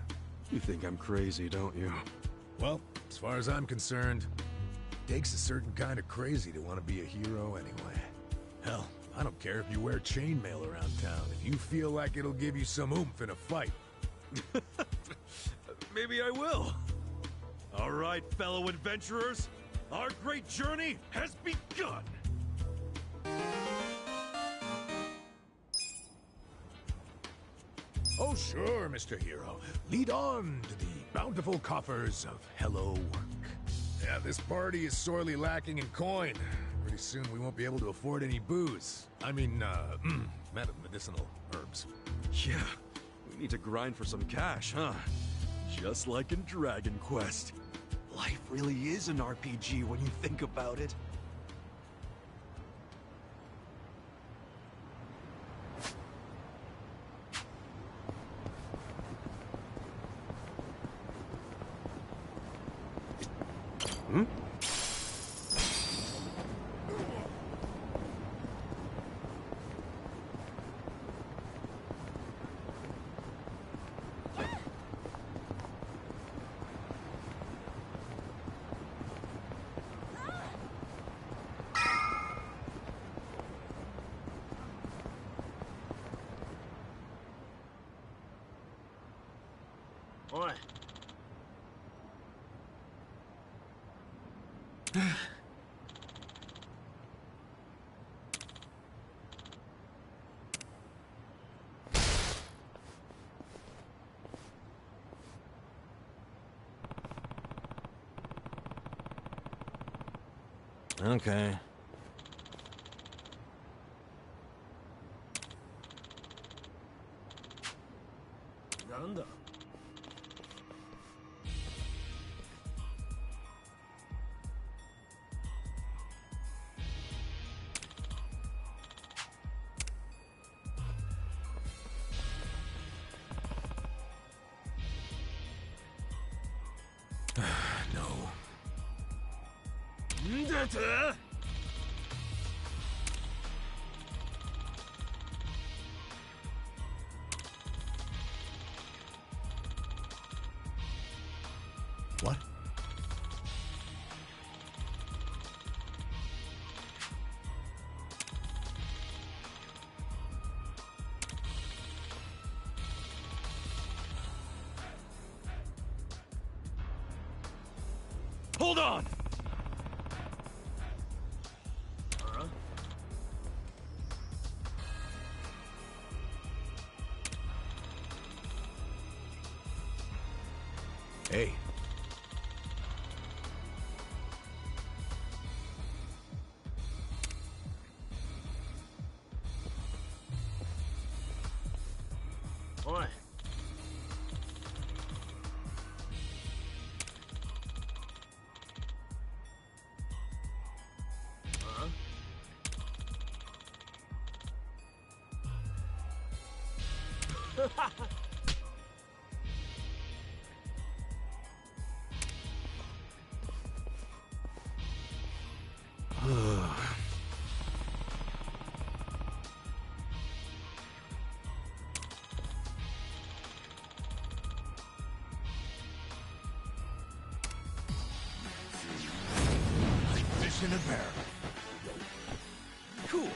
You think I'm crazy, don't you? Well, as far as I'm concerned, it takes a certain kind of crazy to want to be a hero anyway. Hell, I don't care if you wear chainmail around town, if you feel like it'll give you some oomph in a fight. Maybe I will. All right, fellow adventurers, our great journey has begun. Oh sure, Mr. Hero. Lead on to the bountiful coffers of Hello Work. Yeah, this party is sorely lacking in coin. Pretty soon we won't be able to afford any booze. I mean, medicinal herbs. Yeah, we need to grind for some cash, huh? Just like in Dragon Quest. Life really is an RPG when you think about it. Hmm? Oi. Okay. Nanda. No. What? on! Hey. Oi. Fish in a barrel. Cool.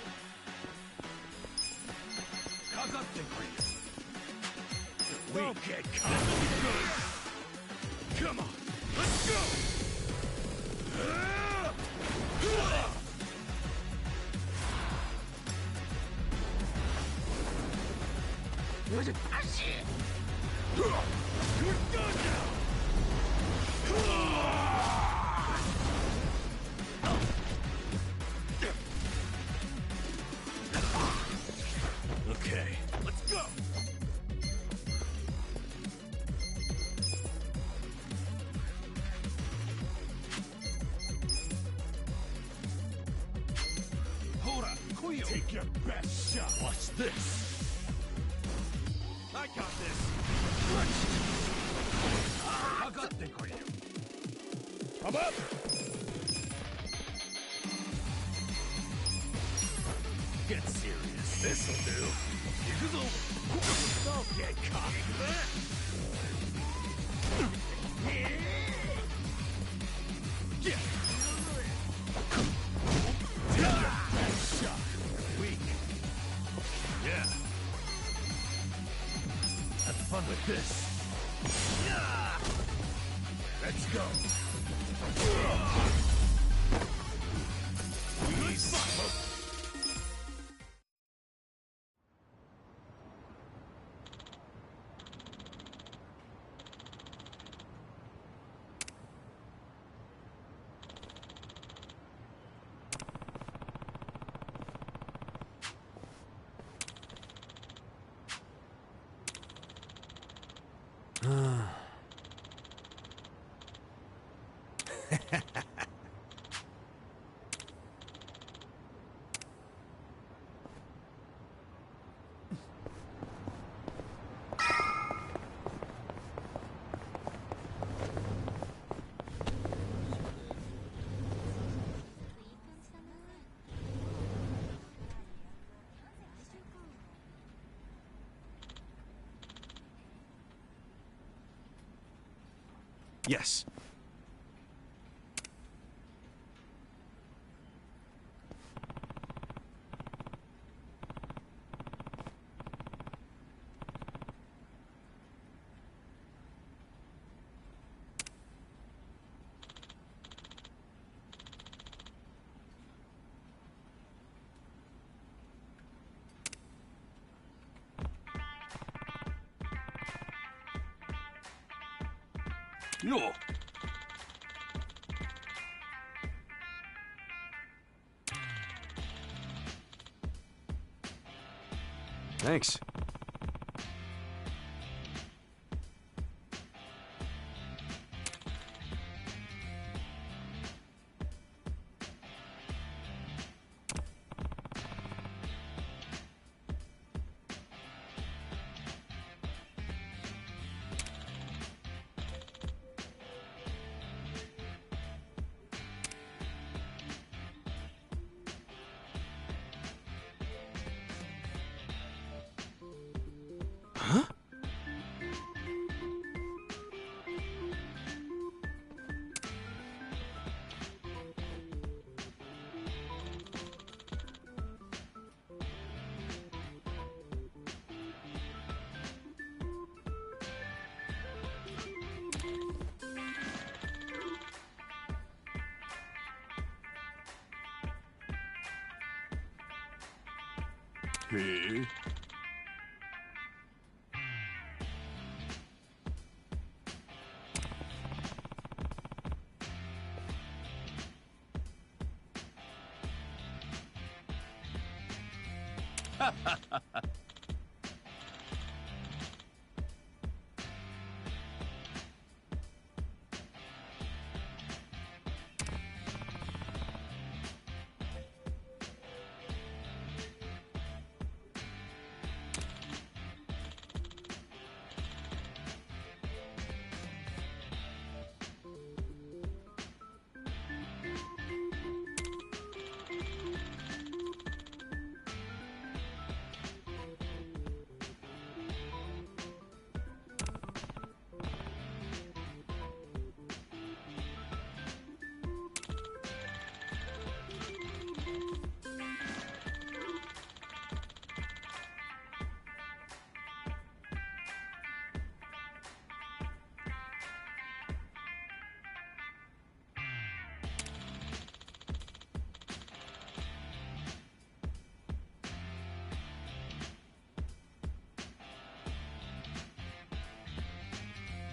Don't get caught. Come on, let's go! You're done now. Okay, let's go! Take your best shot. Watch this! I got this! I'm up. Get serious. This'll do. Don't get caught. Yeah. Take your best shot. Weak. Yeah. Have fun with this. Let's go. Easy. Yes. No. Thanks. Huh? へえ。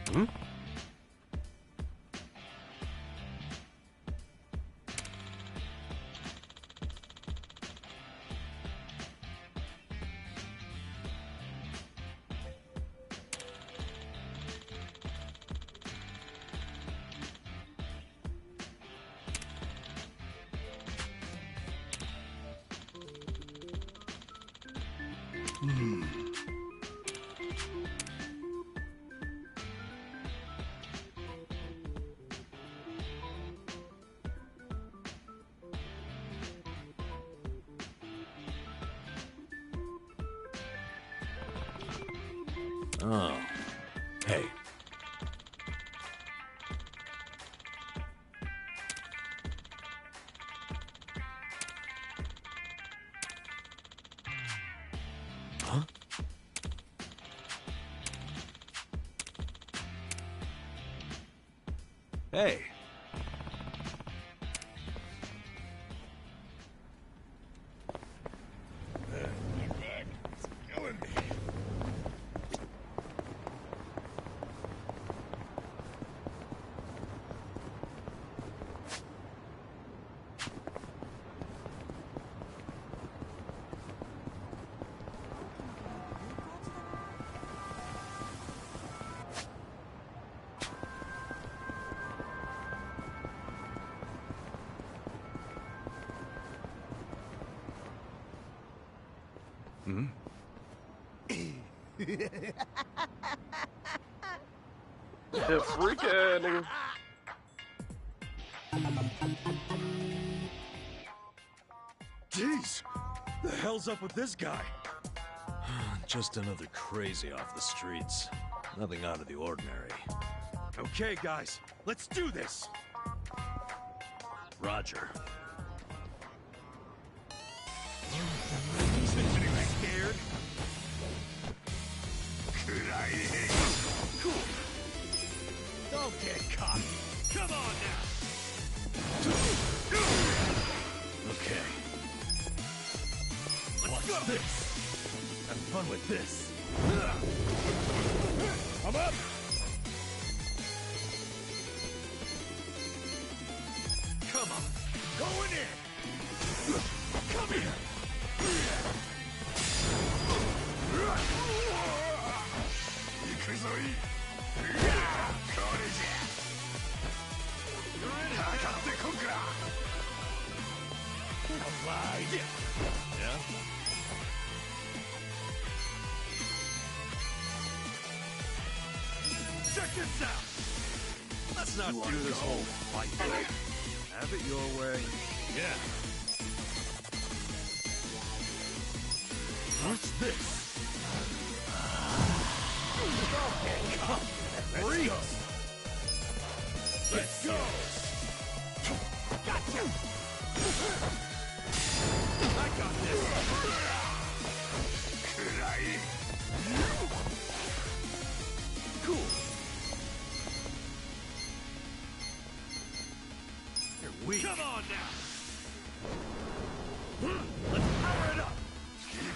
Hmm? Oh. Hey. Huh? Hey. My back is killing me. Hmm? That freak ass nigga. Jeez! The hell's up with this guy? Just another crazy off the streets. Nothing out of the ordinary. Okay, guys, let's do this! Roger. Scared? Cool. Don't get cocky. Come on now. Okay. Let's go. This. Have fun with this. I'm up! Come on. Going in. Come here. Yeah? Check this out. Let's not do this whole fight thing. Have it your way. Yeah. What's this? Freeze! Let's go! Gotcha! I got this! Cool! You're weak. Come on now! Let's power it up!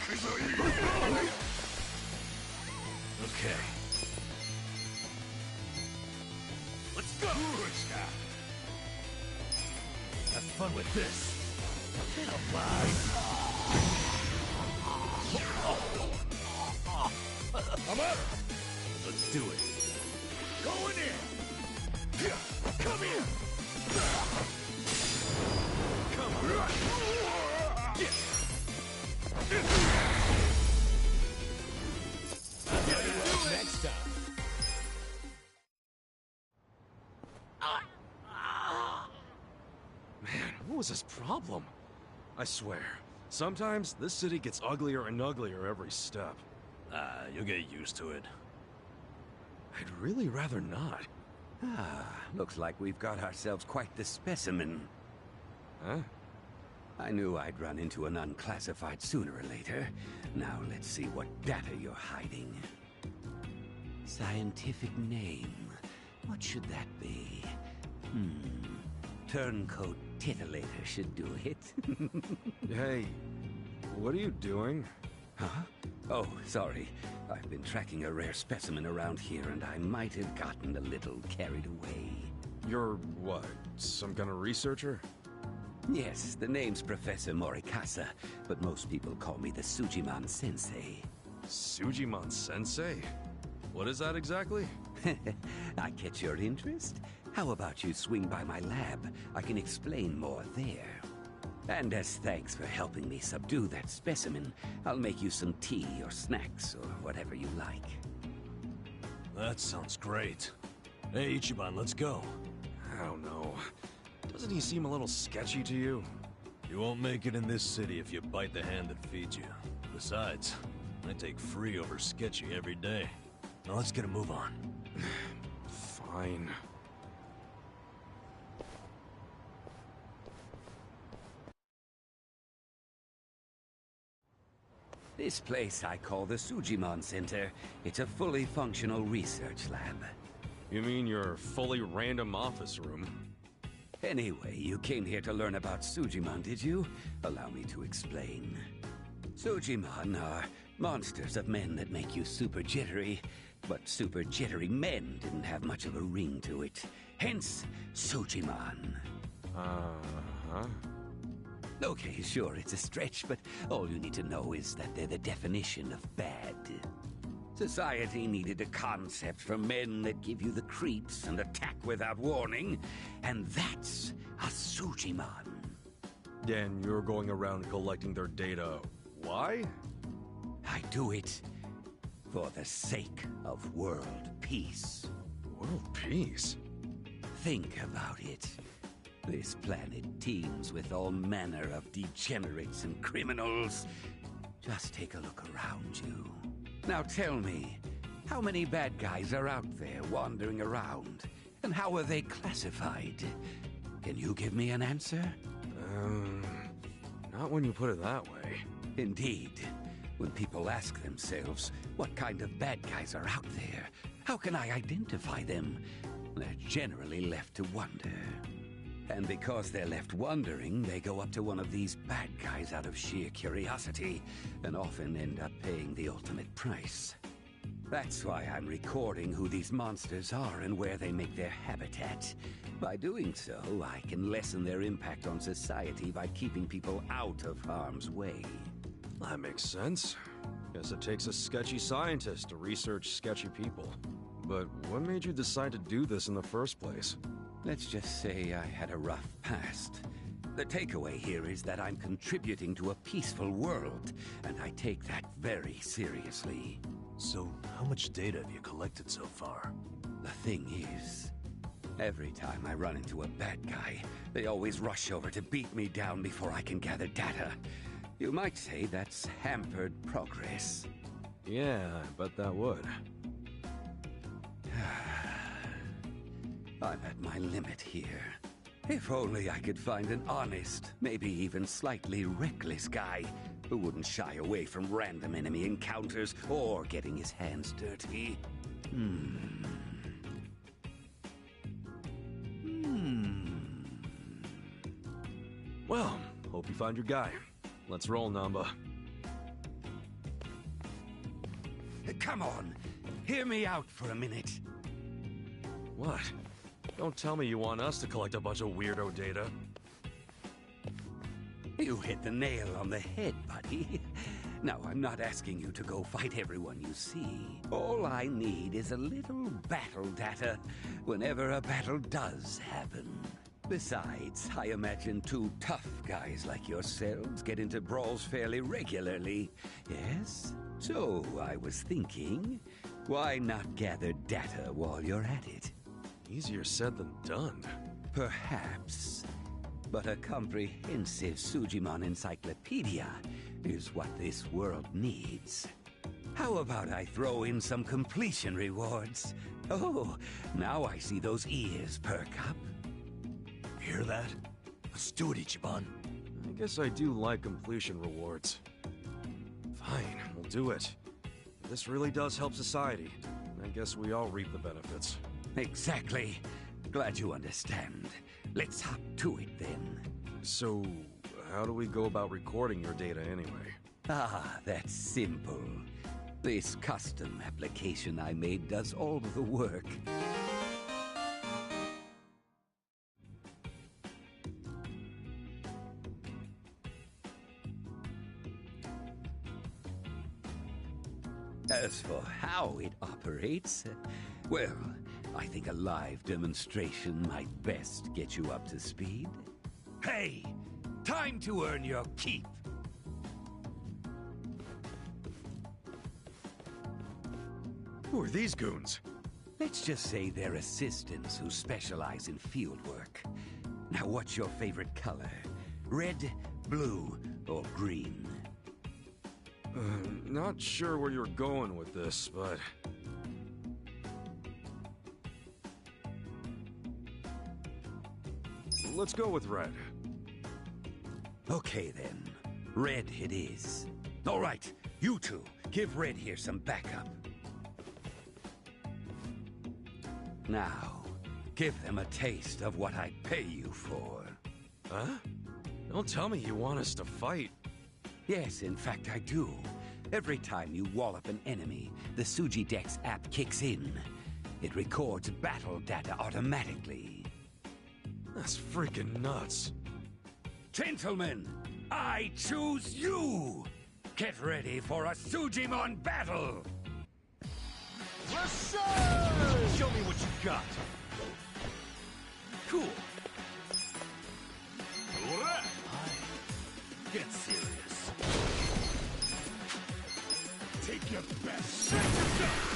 Okay. Let's go! Have fun with this. I'm up! Let's do it. Going in! Come here! Come on! Next time. Man, what was his problem? I swear, sometimes this city gets uglier and uglier every step. You'll get used to it. I'd really rather not. Looks like we've got ourselves quite the specimen. Huh? I knew I'd run into an unclassified sooner or later. Now let's see what data you're hiding. Scientific name. What should that be? Turncoat Titillator should do it. Hey, what are you doing? Huh? Oh, sorry. I've been tracking a rare specimen around here, and I might have gotten a little carried away. You're what, some kind of researcher? Yes, the name's Professor Morikasa, but most people call me the Sujiman Sensei. Sujiman Sensei? What is that exactly? I catch your interest? How about you swing by my lab? I can explain more there. And as thanks for helping me subdue that specimen, I'll make you some tea or snacks or whatever you like. That sounds great. Hey, Ichiban, let's go. I don't know. Doesn't he seem a little sketchy to you? You won't make it in this city if you bite the hand that feeds you. Besides, I take free over sketchy every day. Now let's get a move on. Fine. This place I call the Sujiman Center. It's a fully functional research lab. You mean your fully random office room? Anyway, you came here to learn about Sujiman, did you? Allow me to explain. Sujiman are monsters of men that make you super jittery, but super jittery men didn't have much of a ring to it. Hence, Sujiman. Uh-huh. Okay, sure, it's a stretch, but all you need to know is that they're the definition of bad. Society needed a concept for men that give you the creeps and attack without warning, and that's a Sujiman. And you're going around collecting their data. Why? I do it for the sake of world peace. World peace? Think about it. This planet teems with all manner of degenerates and criminals. Just take a look around you. Now tell me, how many bad guys are out there wandering around? And how are they classified? Can you give me an answer? Not when you put it that way. Indeed. When people ask themselves, what kind of bad guys are out there? How can I identify them? They're generally left to wonder. And because they're left wondering, they go up to one of these bad guys out of sheer curiosity, and often end up paying the ultimate price. That's why I'm recording who these monsters are and where they make their habitat. By doing so, I can lessen their impact on society by keeping people out of harm's way. That makes sense. Guess it takes a sketchy scientist to research sketchy people. But what made you decide to do this in the first place? Let's just say I had a rough past. The takeaway here is that I'm contributing to a peaceful world, and I take that very seriously. So, how much data have you collected so far? The thing is, every time I run into a bad guy, they always rush over to beat me down before I can gather data. You might say that's hampered progress. Yeah, I bet that would. I'm at my limit here. If only I could find an honest, maybe even slightly reckless guy who wouldn't shy away from random enemy encounters or getting his hands dirty. Well, hope you find your guy. Let's roll, Namba. come on. Hear me out for a minute. What? Don't tell me you want us to collect a bunch of weirdo data. You hit the nail on the head, buddy. Now, I'm not asking you to go fight everyone you see. All I need is a little battle data whenever a battle does happen. Besides, I imagine two tough guys like yourselves get into brawls fairly regularly, yes? So, I was thinking, why not gather data while you're at it? Easier said than done. Perhaps. But a comprehensive Sujimon encyclopedia is what this world needs. How about I throw in some completion rewards? Oh, now I see those ears perk up. Hear that? Let's do it, Ichiban. I guess I do like completion rewards. Fine, we'll do it. This really does help society. I guess we all reap the benefits. Exactly. Glad you understand. Let's hop to it then. So, how do we go about recording your data anyway? Ah, that's simple. This custom application I made does all of the work. As for how it operates, well, I think a live demonstration might best get you up to speed. Hey! Time to earn your keep! Who are these goons? Let's just say they're assistants who specialize in field work. Now, what's your favorite color? Red, blue, or green? Not sure where you're going with this, but... let's go with red. Okay then, red it is. All right, you two, give Red here some backup. Now, give them a taste of what I pay you for. Huh? Don't tell me you want us to fight. Yes, in fact I do. Every time you wallop an enemy, the Sujidex app kicks in. It records battle data automatically. That's freaking nuts. Gentlemen, I choose you! Get ready for a Sujimon battle! Let's go! Show me what you got. Cool. Get serious. Take your best shot yourself!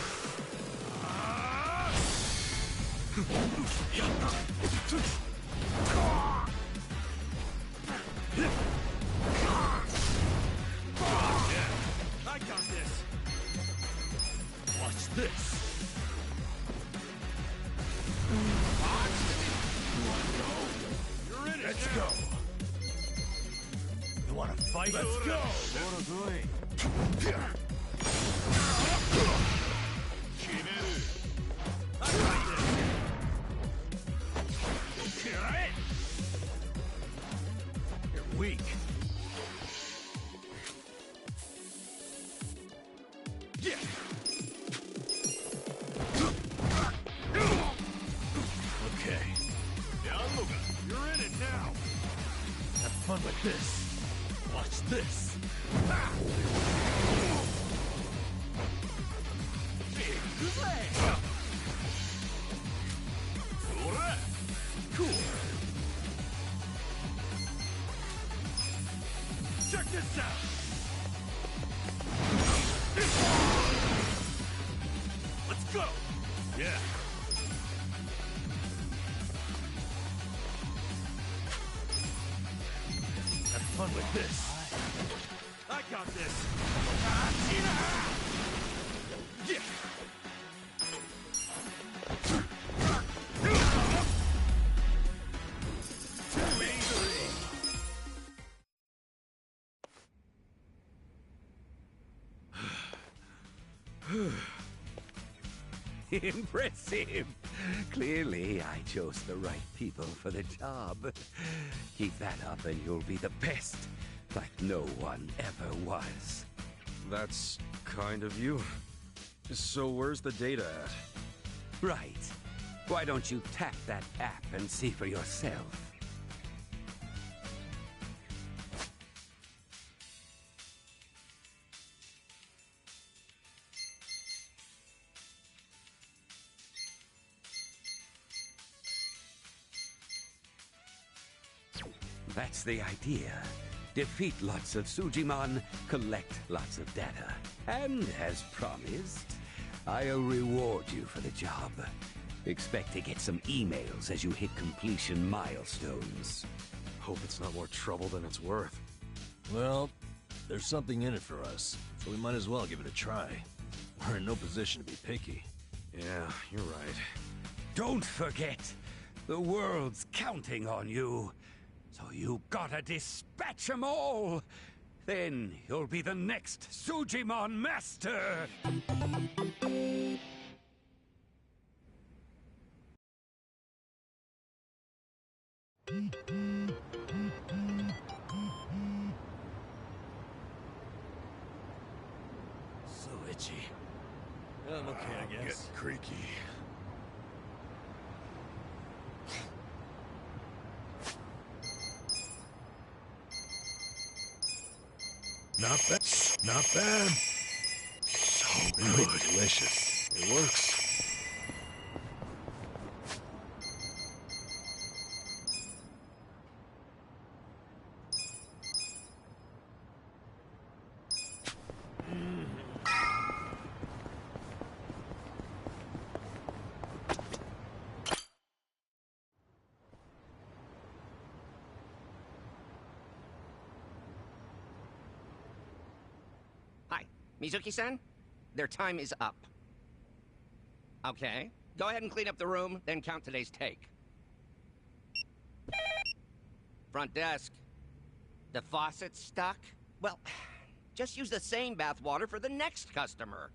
I got this. Watch this. You're in it. Let's go. You want to fight? Let's go. You're weak. Yeah. Okay. You're in it now. Have fun with this. Watch this. Big leg. Cool. Check this out. Let's go. Yeah. Have fun with this. I got this. Yeah. Too easily. Impressive! Clearly, I chose the right people for the job. Keep that up and you'll be the best, like no one ever was. That's kind of you. So where's the data at? Right. Why don't you tap that app and see for yourself? That's the idea. Defeat lots of Sujimon, collect lots of data. And as promised, I'll reward you for the job. Expect to get some emails as you hit completion milestones. Hope it's not more trouble than it's worth. Well, there's something in it for us, so we might as well give it a try. We're in no position to be picky. Yeah, you're right. Don't forget, the world's counting on you. So you gotta dispatch 'em all. Then you'll be the next Sujimon Master. So itchy. I'm okay, I guess. Getting creaky. Not bad. Not bad. So good. Delicious. It works. Hi, Mizuki-san? Their time is up. Okay, go ahead and clean up the room, then count today's take. Front desk. The faucet's stuck? Well, just use the same bathwater for the next customer.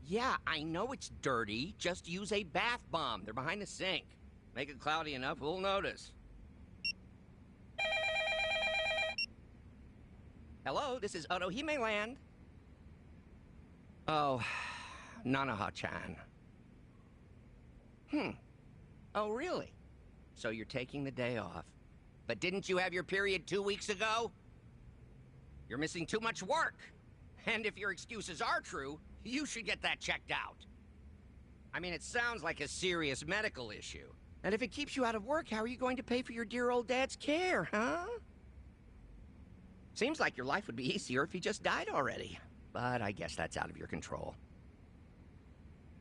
Yeah, I know it's dirty. Just use a bath bomb. They're behind the sink. Make it cloudy enough, we'll notice. Hello, this is Otohime Land. Oh, Nanoha-chan. Oh, really? So you're taking the day off. But didn't you have your period 2 weeks ago? You're missing too much work. And if your excuses are true, you should get that checked out. I mean, it sounds like a serious medical issue. And if it keeps you out of work, how are you going to pay for your dear old dad's care, huh? Seems like your life would be easier if he just died already. But I guess that's out of your control.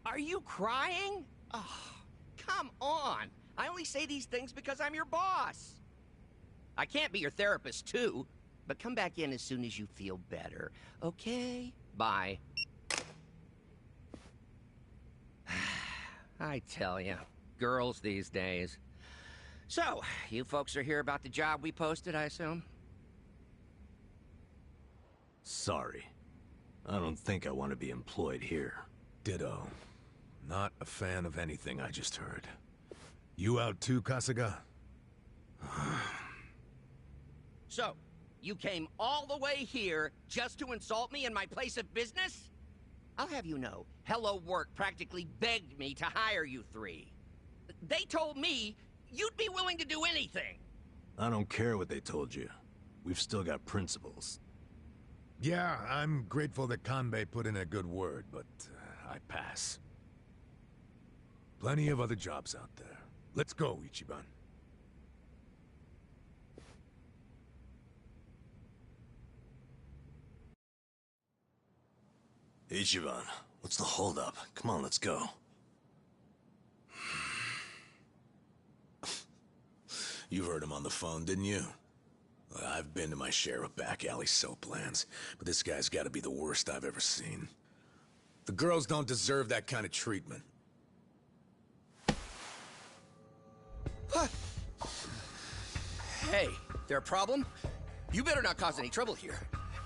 Are you crying? Oh, come on. I only say these things because I'm your boss. I can't be your therapist, too. But come back in as soon as you feel better. Okay? Bye. I tell you, girls these days. So, you folks are here about the job we posted, I assume? Sorry. I don't think I want to be employed here. Ditto. Not a fan of anything I just heard. You out too, Kasuga? So, you came all the way here just to insult me in my place of business? I'll have you know, Hello Work practically begged me to hire you three. They told me you'd be willing to do anything. I don't care what they told you. We've still got principles. Yeah, I'm grateful that Kanbei put in a good word, but I pass. Plenty of other jobs out there. Let's go, Ichiban. Ichiban, what's the holdup? Come on, let's go. You heard him on the phone, didn't you? I've been to my share of back alley soap lands, but this guy's gotta be the worst I've ever seen. The girls don't deserve that kind of treatment. Hey, there a problem? You better not cause any trouble here.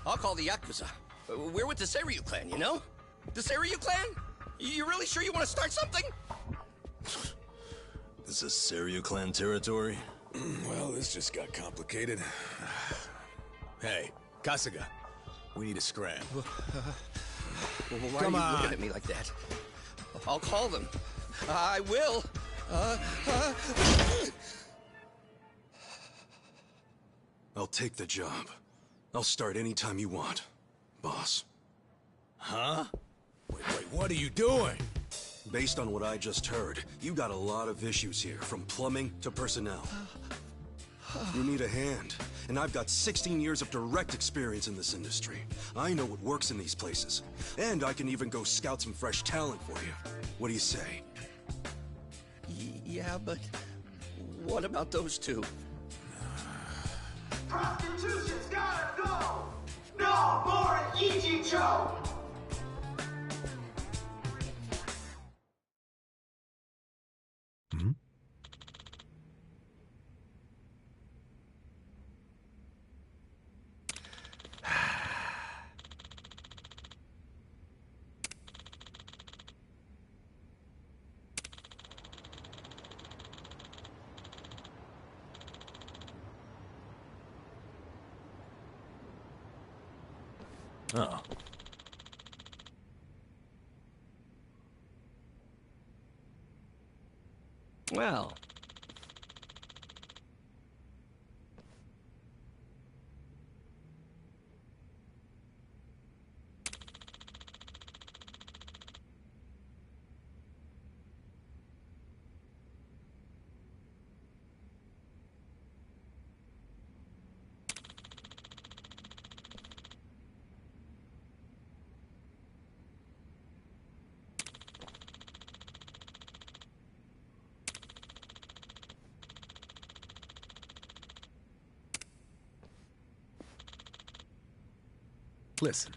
I'll call the Yakuza. We're with the Seiryu clan, you know? The Seiryu clan? You really sure you want to start something? This is Seiryu clan territory? Well, this just got complicated. Hey, Kasuga, we need a scram. Well, why Come are you on. looking at me like that? I'll call them. I will. I'll take the job. I'll start anytime you want, boss. Huh? Wait, what are you doing? Based on what I just heard, you got a lot of issues here, from plumbing to personnel. You need a hand, and I've got 16 years of direct experience in this industry. I know what works in these places, and I can even go scout some fresh talent for you. What do you say? Yeah, but what about those two? Prostitution's gotta go! No more Ichicho! Oh. Well. Listen.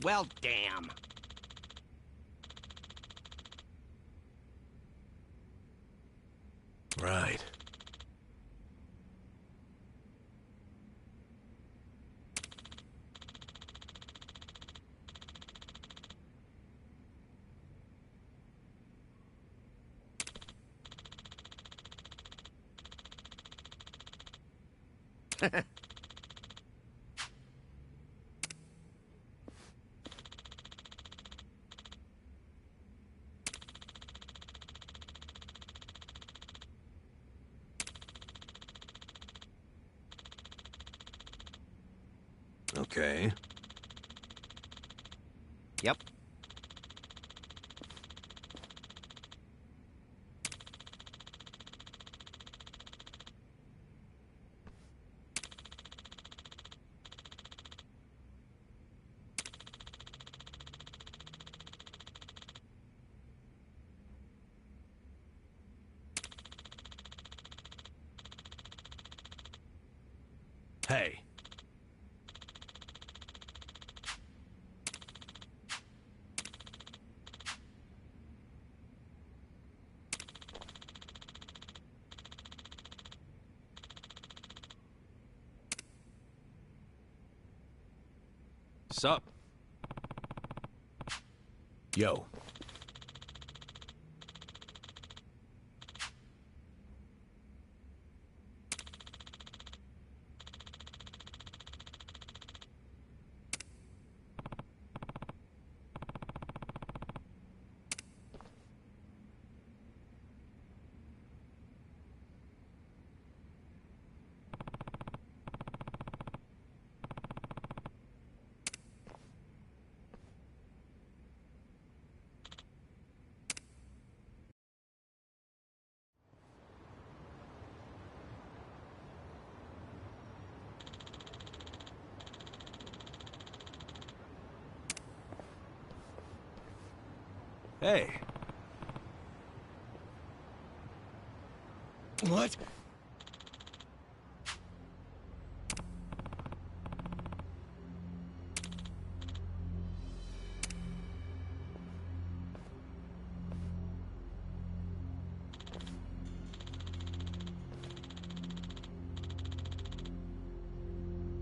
Well, damn. Right. Okay. Yep. Hey. Sup? Yo. Hey. What?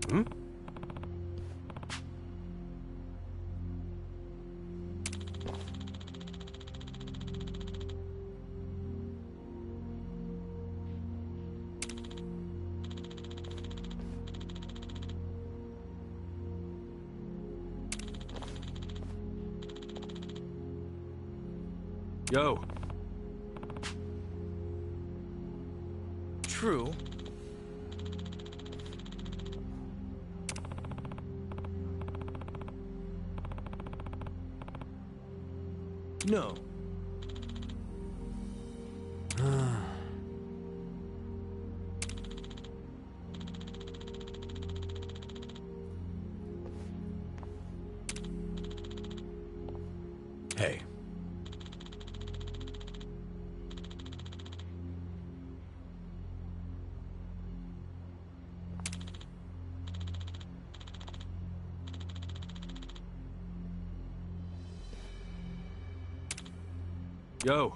Hmm? Yo. True. No. Hey. Yo.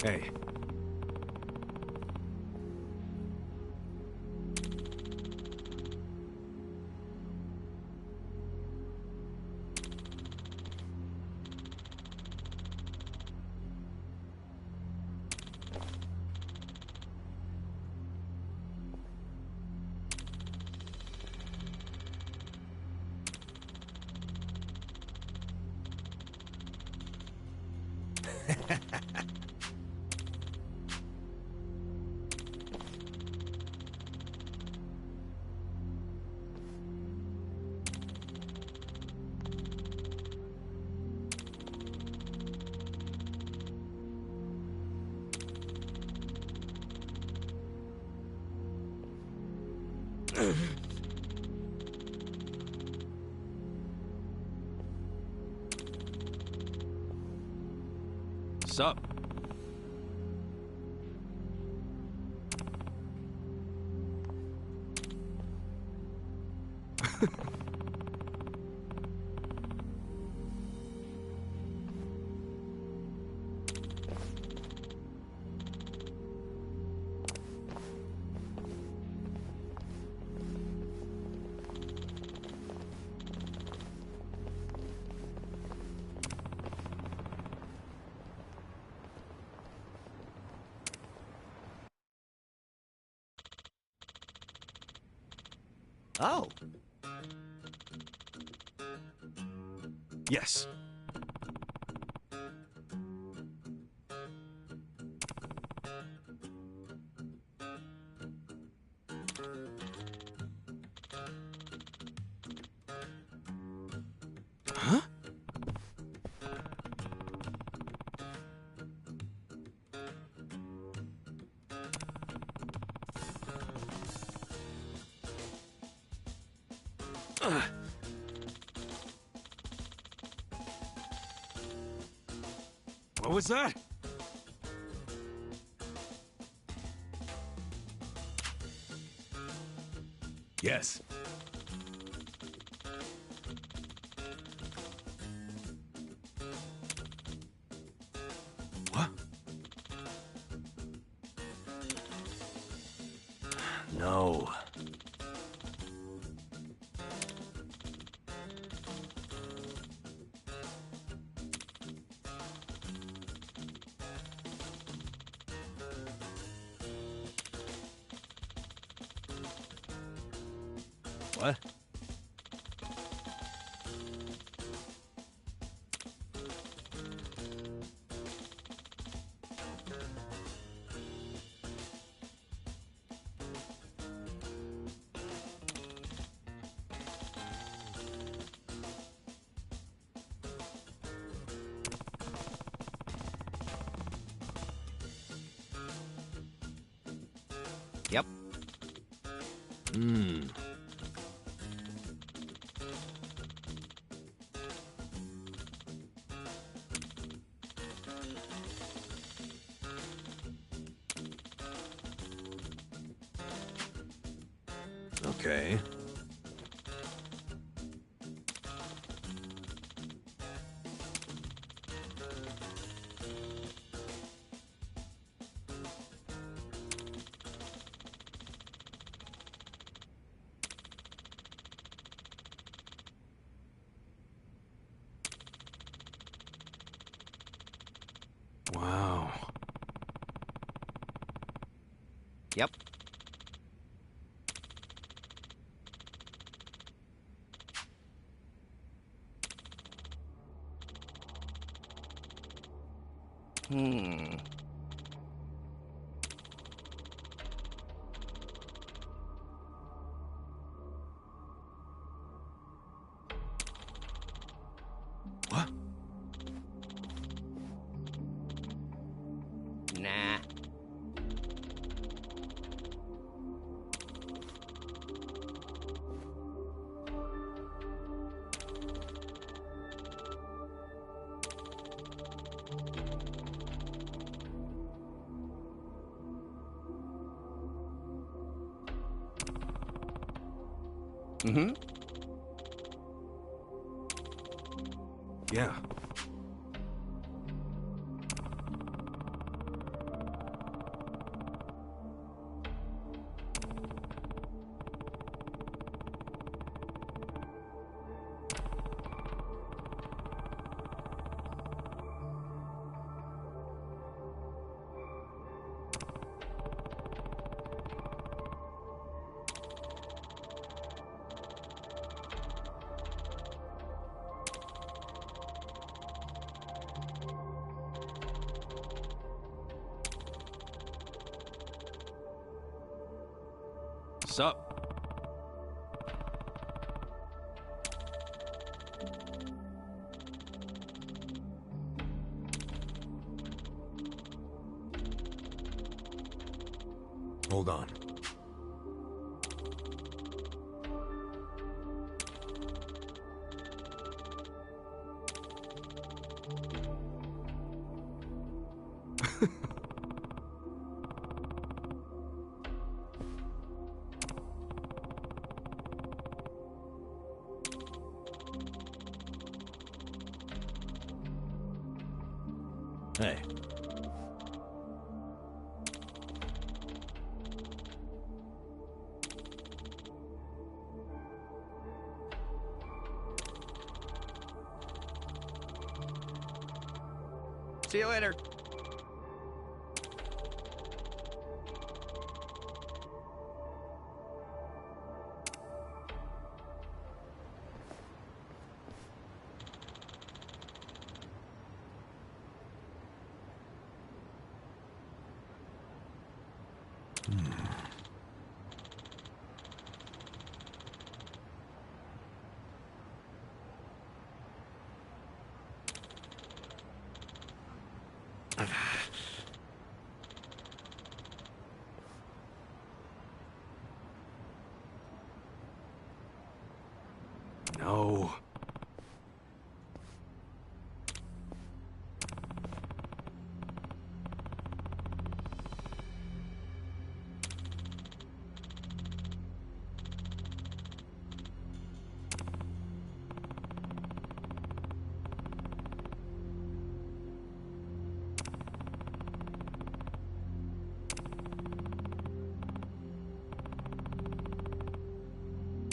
Hey. Sup? Oh. Yes. Huh? What was that? Yes. What? No. What? Yep. Hmm. Okay. Wow. Yep. Hmm. What? Nah. Mm-hmm. Yeah. Sup? Hold on. Hey. See you later. No.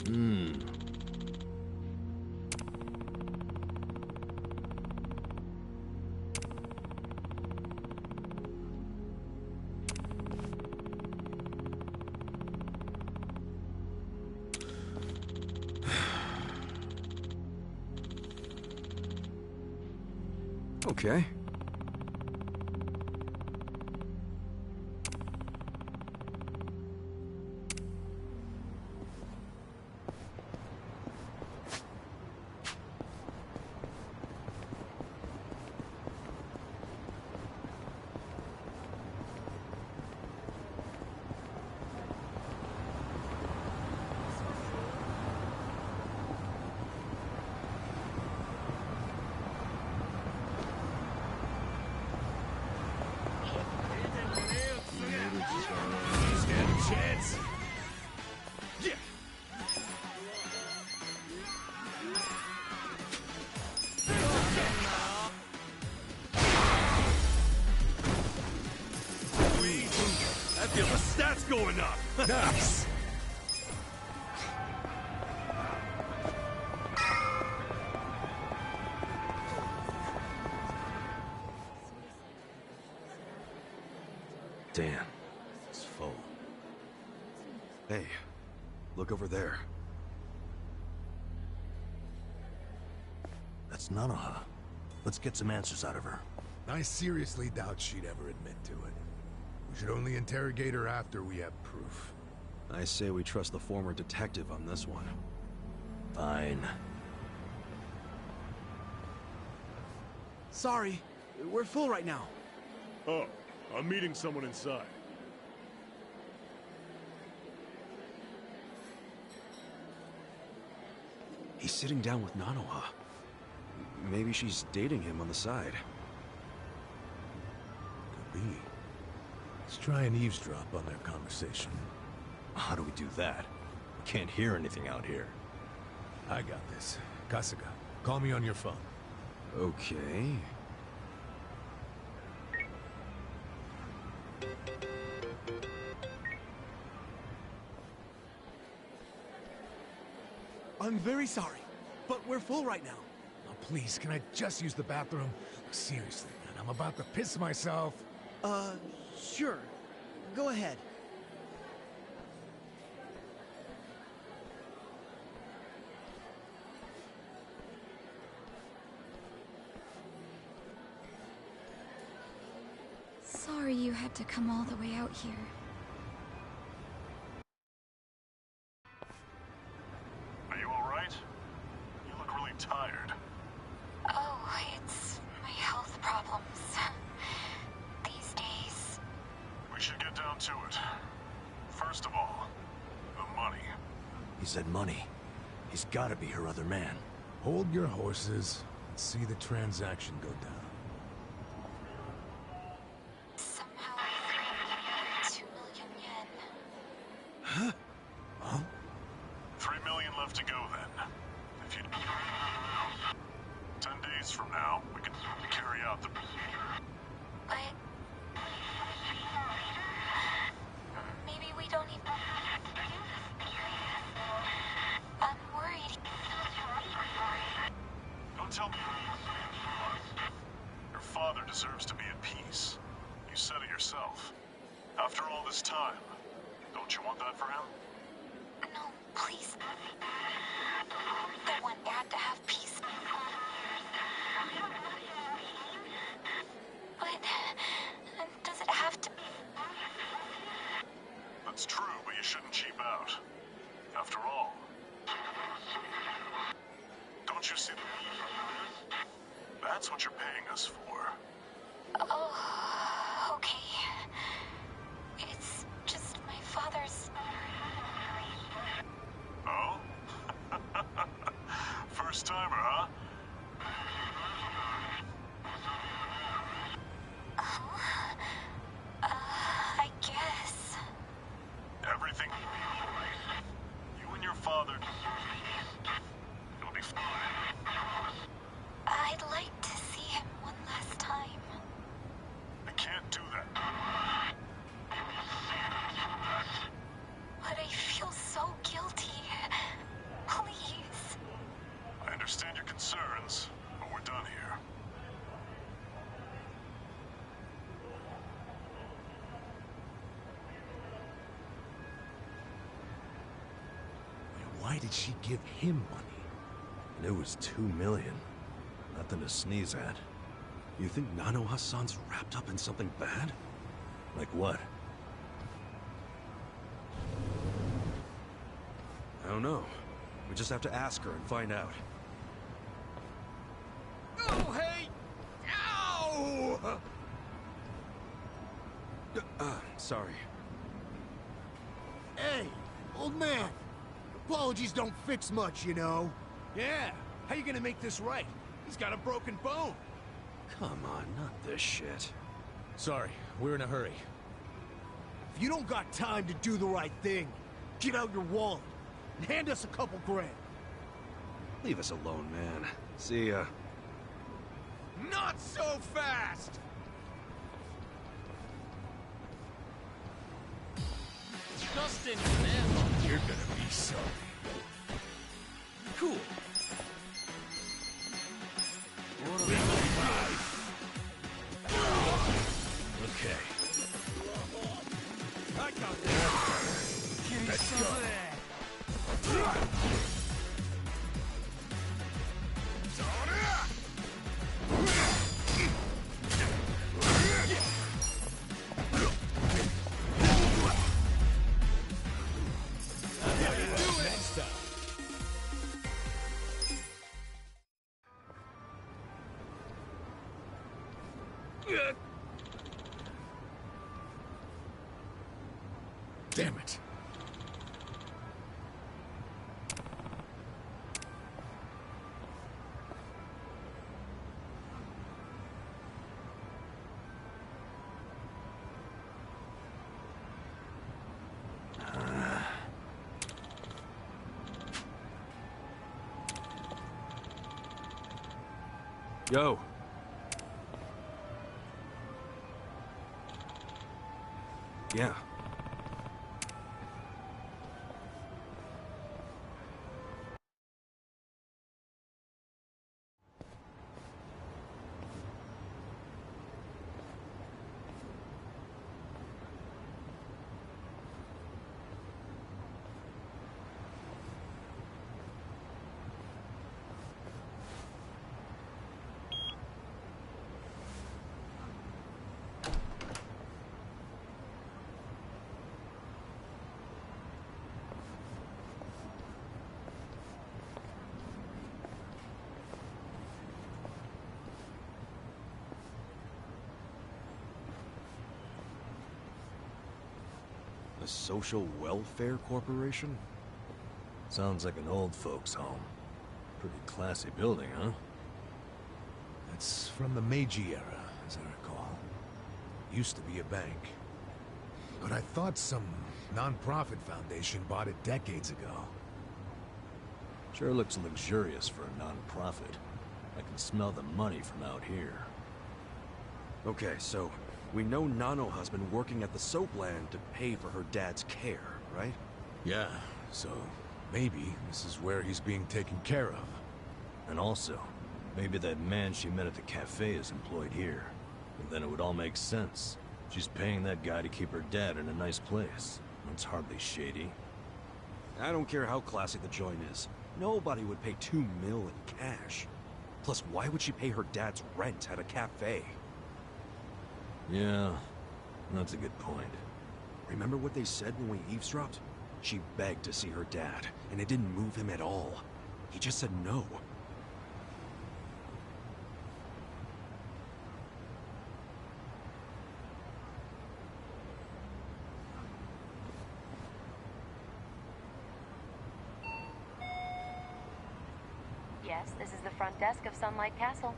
Hmm. Okay. Stand a chance. Yeah. Sweet. I feel the stats going up. Nice. Damn, it's full. Hey, look over there. That's Nanoha. Let's get some answers out of her. I seriously doubt she'd ever admit to it. We should only interrogate her after we have proof. I say we trust the former detective on this one. Fine. Sorry, we're full right now. Oh, I'm meeting someone inside. He's sitting down with Nanoha. Maybe she's dating him on the side. Could be. Let's try and eavesdrop on their conversation. How do we do that? We can't hear anything out here. I got this. Kasuga, call me on your phone. Okay. I'm very sorry, but we're full right now. Oh, please, can I just use the bathroom? Seriously, man, I'm about to piss myself. Sure. Go ahead. Sorry you had to come all the way out here. Are you alright? You look really tired. Oh, it's my health problems. These days. We should get down to it. First of all, the money. He said money. He's gotta be her other man. Hold your horses and see the transaction go down. Somehow I found 2 million yen. Huh? Huh? 3 million left to go then. If you... 10 days from now, we can carry out the... But... maybe we don't even... I'm worried. Don't tell me... Your father deserves to be at peace. You said it yourself. After all this time, don't you want that for him? No, please. I want Dad to have peace. But... does it have to... That's true, but you shouldn't cheap out. After all... Don't you see... That's what you're paying us for. Oh, okay. It's just my father's... Oh? First timer, huh? I guess. Everything... You and your father... It'll be fine. I'd like to see him one last time. I can't do that. But I feel so guilty. Please. I understand your concerns, but we're done here. Why did she give him money? And it was 2 million. Nothing to sneeze at. You think Nano Hassan's wrapped up in something bad? Like what? I don't know. We just have to ask her and find out. Oh, hey! Ow! Sorry. Hey, old man. Apologies don't fix much, you know. Yeah, how you gonna make this right? He's got a broken bone. Come on, not this shit. Sorry, we're in a hurry. If you don't got time to do the right thing, get out your wallet and hand us a couple grand. Leave us alone, man. See ya. Not so fast! Justin, man, you're gonna be sorry. Cool. Okay. I got this. Let's go. Damn it. Yo. Yeah. A social welfare corporation? Sounds like an old folks' home. Pretty classy building, huh? That's from the Meiji era, as I recall. Used to be a bank. But I thought some non-profit foundation bought it decades ago. Sure looks luxurious for a non-profit. I can smell the money from out here. Okay, so we know Nanoha's been working at the soap land to pay for her dad's care, right? Yeah, so maybe this is where he's being taken care of. And also, maybe that man she met at the cafe is employed here. And then it would all make sense. She's paying that guy to keep her dad in a nice place. That's hardly shady. I don't care how classy the joint is. Nobody would pay $2 million in cash. Plus, why would she pay her dad's rent at a cafe? Yeah, that's a good point. Remember what they said when we eavesdropped? She begged to see her dad, and it didn't move him at all. He just said no. Yes, this is the front desk of Sunlight Castle.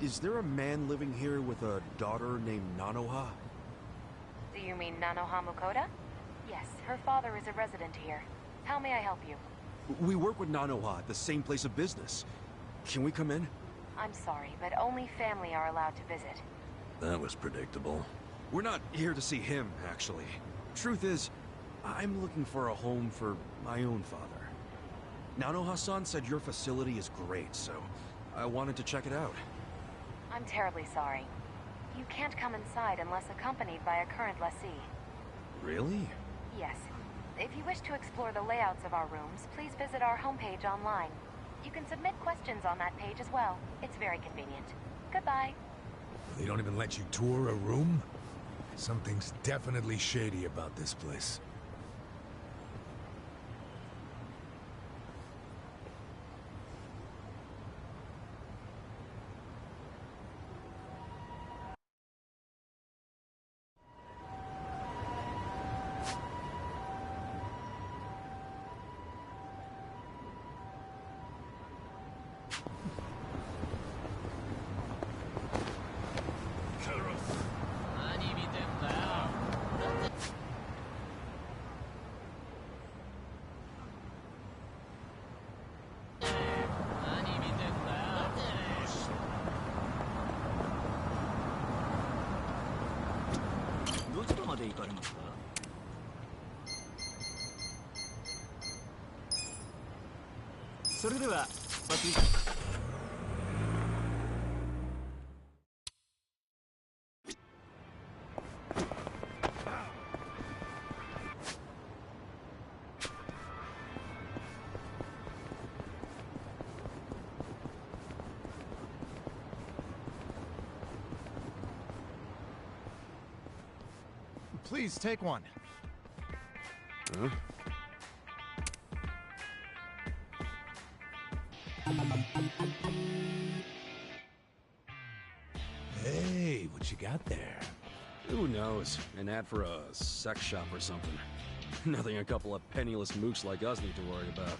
Is there a man living here with a daughter named Nanoha? Do you mean Nanoha Mukoda? Yes, her father is a resident here. How may I help you? We work with Nanoha at the same place of business. Can we come in? I'm sorry, but only family are allowed to visit. That was predictable. We're not here to see him, actually. Truth is, I'm looking for a home for my own father. Nanoha-san said your facility is great, so I wanted to check it out. I'm terribly sorry. You can't come inside unless accompanied by a current lessee. Really? Yes. If you wish to explore the layouts of our rooms, please visit our homepage online. You can submit questions on that page as well. It's very convenient. Goodbye. They don't even let you tour a room? Something's definitely shady about this place. Please, take one. Huh? Hey, what you got there? Who knows? An ad for a sex shop or something. Nothing a couple of penniless mooks like us need to worry about.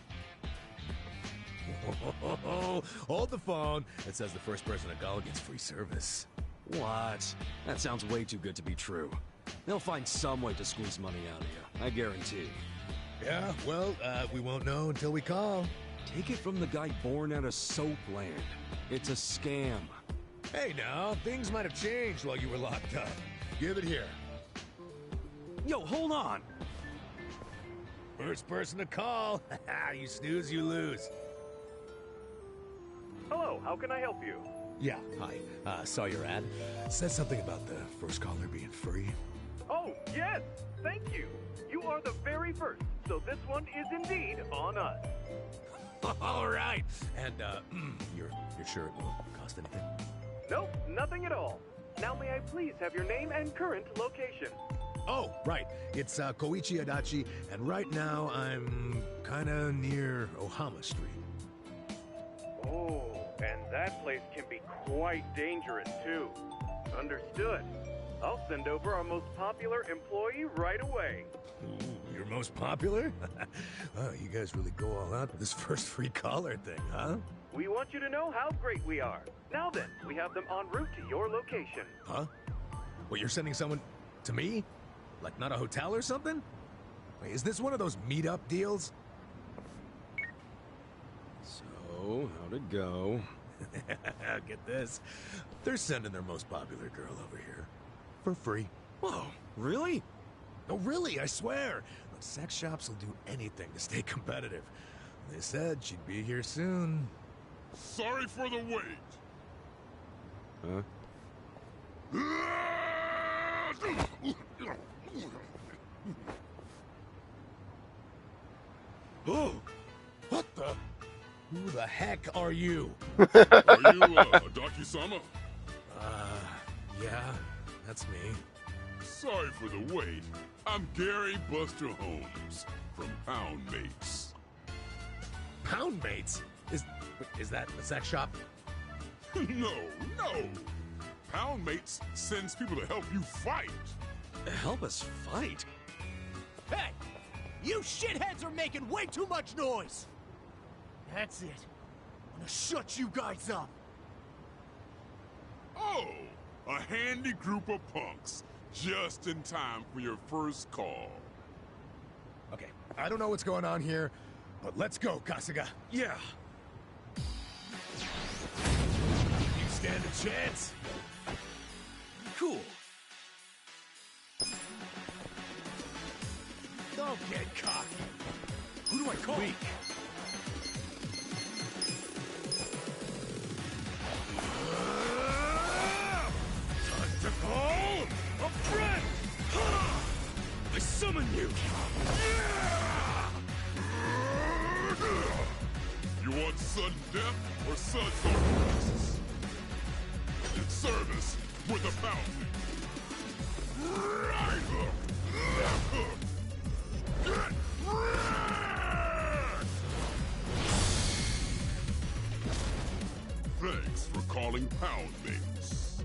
Hold the phone. It says the first person to call gets free service. What? That sounds way too good to be true. They'll find some way to squeeze money out of you, I guarantee. Yeah, well, we won't know until we call. Take it from the guy born out of Soapland. It's a scam. Hey now, things might have changed while you were locked up. Give it here. Yo, hold on! First person to call. You snooze, you lose. Hello, how can I help you? Yeah, hi. Saw your ad. Said something about the first caller being free. Oh, yes! Thank you! You are the very first, so this one is indeed on us. All right. And, you're sure it won't cost anything? Nope, nothing at all. Now may I please have your name and current location? Oh, right. It's, Koichi Adachi, and right now I'm kinda near Ohama Street. Oh, and that place can be quite dangerous, too. Understood. I'll send over our most popular employee right away. Ooh, your most popular? Oh, you guys really go all out with this first free caller thing, huh? We want you to know how great we are. Now then, we have them en route to your location. Huh? Well, you're sending someone to me? Like not a hotel or something? Wait, is this one of those meetup deals? So, how'd it go? Get this. They're sending their most popular girl over here. For free. Whoa, really? Oh, really, I swear. Look, sex shops will do anything to stay competitive. They said she'd be here soon. Sorry for the wait. Huh? Oh, what the? Who the heck are you? Are you, Adachi-sama? Yeah, that's me. Sorry for the wait. I'm Gary Buster Holmes from Pound Mates. Pound Mates? Is that the sex shop? No. Pound Mates sends people to help you fight. Help us fight? Hey! You shitheads are making way too much noise! That's it. I'm gonna shut you guys up. Oh, a handy group of punks. Just in time for your first call. Okay, I don't know what's going on here, but let's go, Kasuga. Yeah. You stand a chance. Cool. Don't get cocky. Who do I call? Weak. Time to call a friend. I summon you. You want sudden death or sudden crisis? service with a bounty. Right hook, left hook. Get wrecked! Thanks for calling Pound Mates.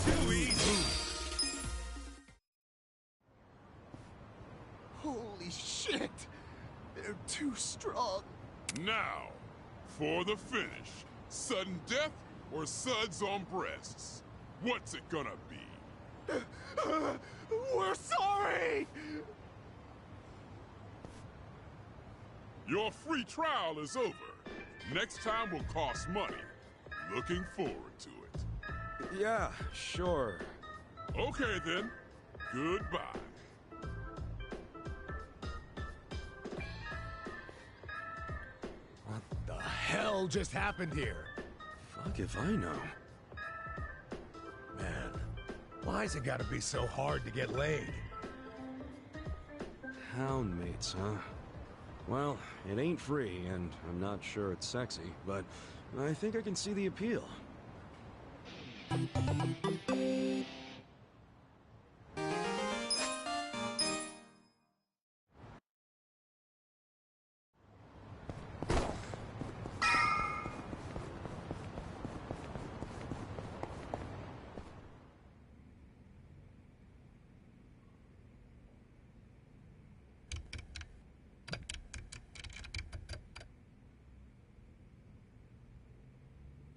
Too easy. Holy shit! They're too strong. Now, for the finish. Sudden death or suds on breasts? What's it gonna be? We're sorry! Your free trial is over. Next time will cost money. Looking forward to it. Yeah, sure. Okay then. Goodbye. What the hell just happened here? Fuck if I know. Man, why's it gotta be so hard to get laid? Houndmates, huh? Well, it ain't free, and I'm not sure it's sexy, but I think I can see the appeal.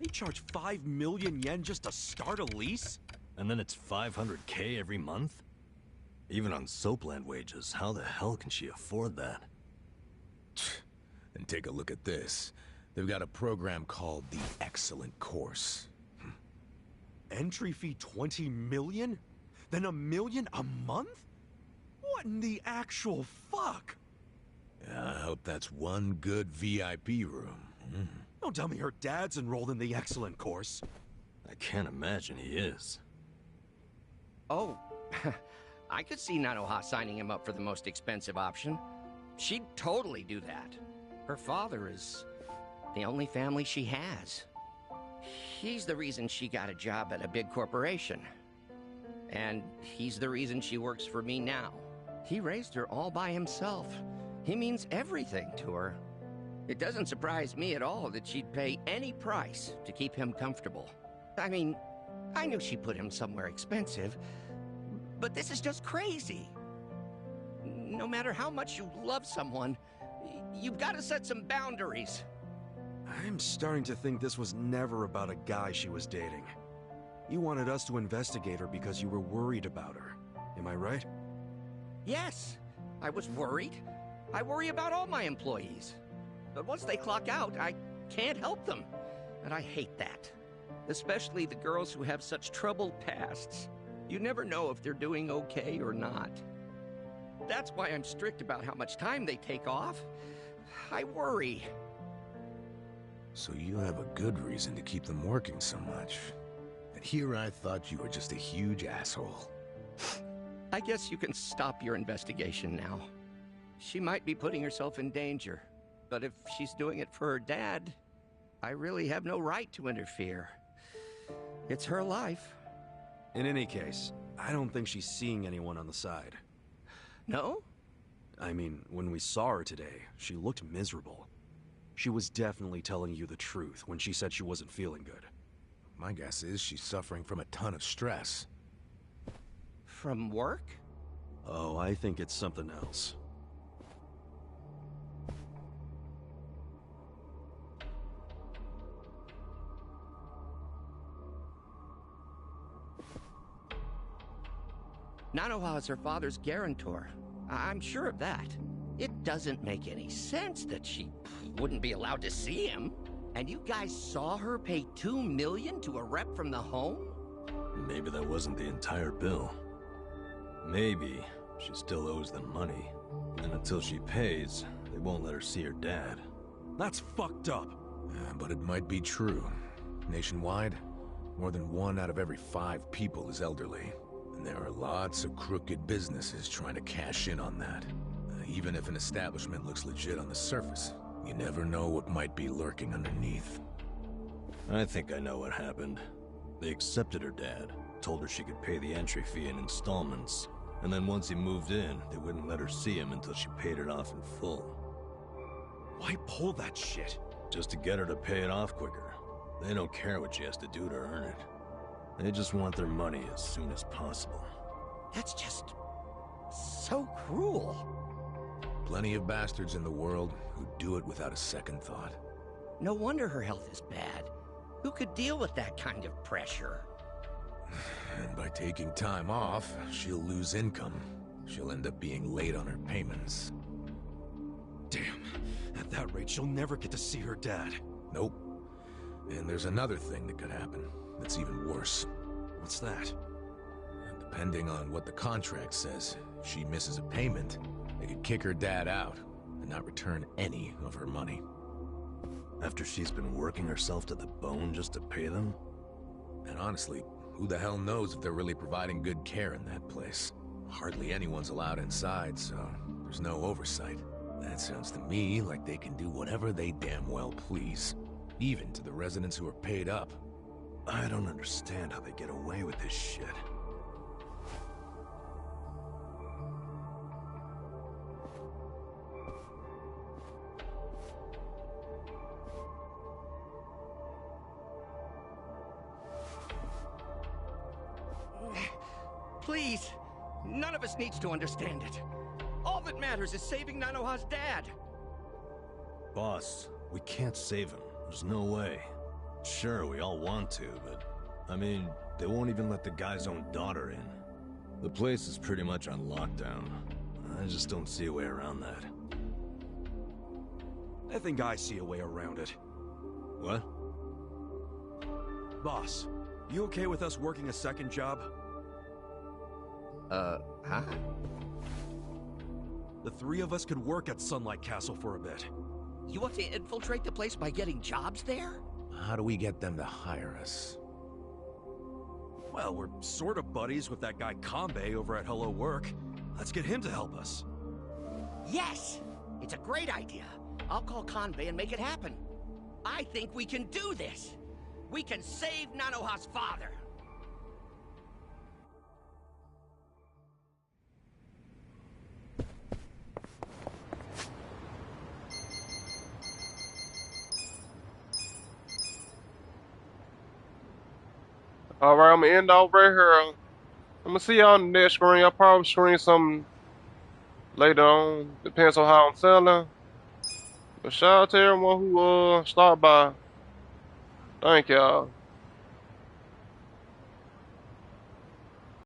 They charge 5 million yen just to start a lease? And then it's 500K every month? Even on Soapland wages, how the hell can she afford that? And take a look at this. They've got a program called the Excellent Course. Entry fee 20 million? Then $1 million a month? What in the actual fuck? Yeah, I hope that's one good VIP room. Don't tell me her dad's enrolled in the Excellent Course. I can't imagine he is. Oh, I could see Nanoha signing him up for the most expensive option. She'd totally do that. Her father is the only family she has. He's the reason she got a job at a big corporation. And he's the reason she works for me now. He raised her all by himself. He means everything to her. It doesn't surprise me at all that she'd pay any price to keep him comfortable. I mean, I knew she put him somewhere expensive, but this is just crazy. No matter how much you love someone, you've got to set some boundaries. I'm starting to think this was never about a guy she was dating. You wanted us to investigate her because you were worried about her. Am I right? Yes, I was worried. I worry about all my employees. But once they clock out, I can't help them. And I hate that. Especially the girls who have such troubled pasts. You never know if they're doing okay or not. That's why I'm strict about how much time they take off. I worry. So you have a good reason to keep them working so much. And here I thought you were just a huge asshole. I guess you can stop your investigation now. She might be putting herself in danger. But if she's doing it for her dad, I really have no right to interfere. It's her life. In any case, I don't think she's seeing anyone on the side. No? I mean, when we saw her today, she looked miserable. She was definitely telling you the truth when she said she wasn't feeling good. My guess is she's suffering from a ton of stress. From work? Oh, I think it's something else. Nanoha is her father's guarantor. I'm sure of that. It doesn't make any sense that she wouldn't be allowed to see him. And you guys saw her pay $2 million to a rep from the home? Maybe that wasn't the entire bill. Maybe she still owes them money. And until she pays, they won't let her see her dad. That's fucked up. But it might be true. Nationwide, more than 1 out of every 5 people is elderly. And there are lots of crooked businesses trying to cash in on that. Even if an establishment looks legit on the surface, you never know what might be lurking underneath. I think I know what happened. They accepted her dad, told her she could pay the entry fee in installments, and then once he moved in, they wouldn't let her see him until she paid it off in full. Why pull that shit? Just to get her to pay it off quicker. They don't care what she has to do to earn it. They just want their money as soon as possible. That's just so cruel. Plenty of bastards in the world who do it without a second thought. No wonder her health is bad. Who could deal with that kind of pressure? And by taking time off, she'll lose income. She'll end up being late on her payments. Damn. At that rate, she'll never get to see her dad. Nope. And there's another thing that could happen that's even worse. What's that? Depending on what the contract says, if she misses a payment, they could kick her dad out and not return any of her money. After she's been working herself to the bone just to pay them? And honestly, who the hell knows if they're really providing good care in that place? Hardly anyone's allowed inside, so there's no oversight. That sounds to me like they can do whatever they damn well please. Even to the residents who are paid up. I don't understand how they get away with this shit. Please, none of us needs to understand it. All that matters is saving Nanoha's dad. Boss, we can't save him. There's no way. Sure, we all want to, but... I mean, they won't even let the guy's own daughter in. The place is pretty much on lockdown. I just don't see a way around that. I think I see a way around it. What? Boss, you okay with us working a second job? Huh? The three of us could work at Sunlight Castle for a bit. You want to infiltrate the place by getting jobs there? How do we get them to hire us? Well, we're sort of buddies with that guy Kanbei over at Hello Work. Let's get him to help us. Yes! It's a great idea. I'll call Kanbei and make it happen. I think we can do this. We can save Nanoha's father. Alright, I'm gonna end off right here. I'm gonna see y'all on the next screen. I'll probably screen something later on. Depends on how I'm feeling. But shout out to everyone who stopped by. Thank y'all.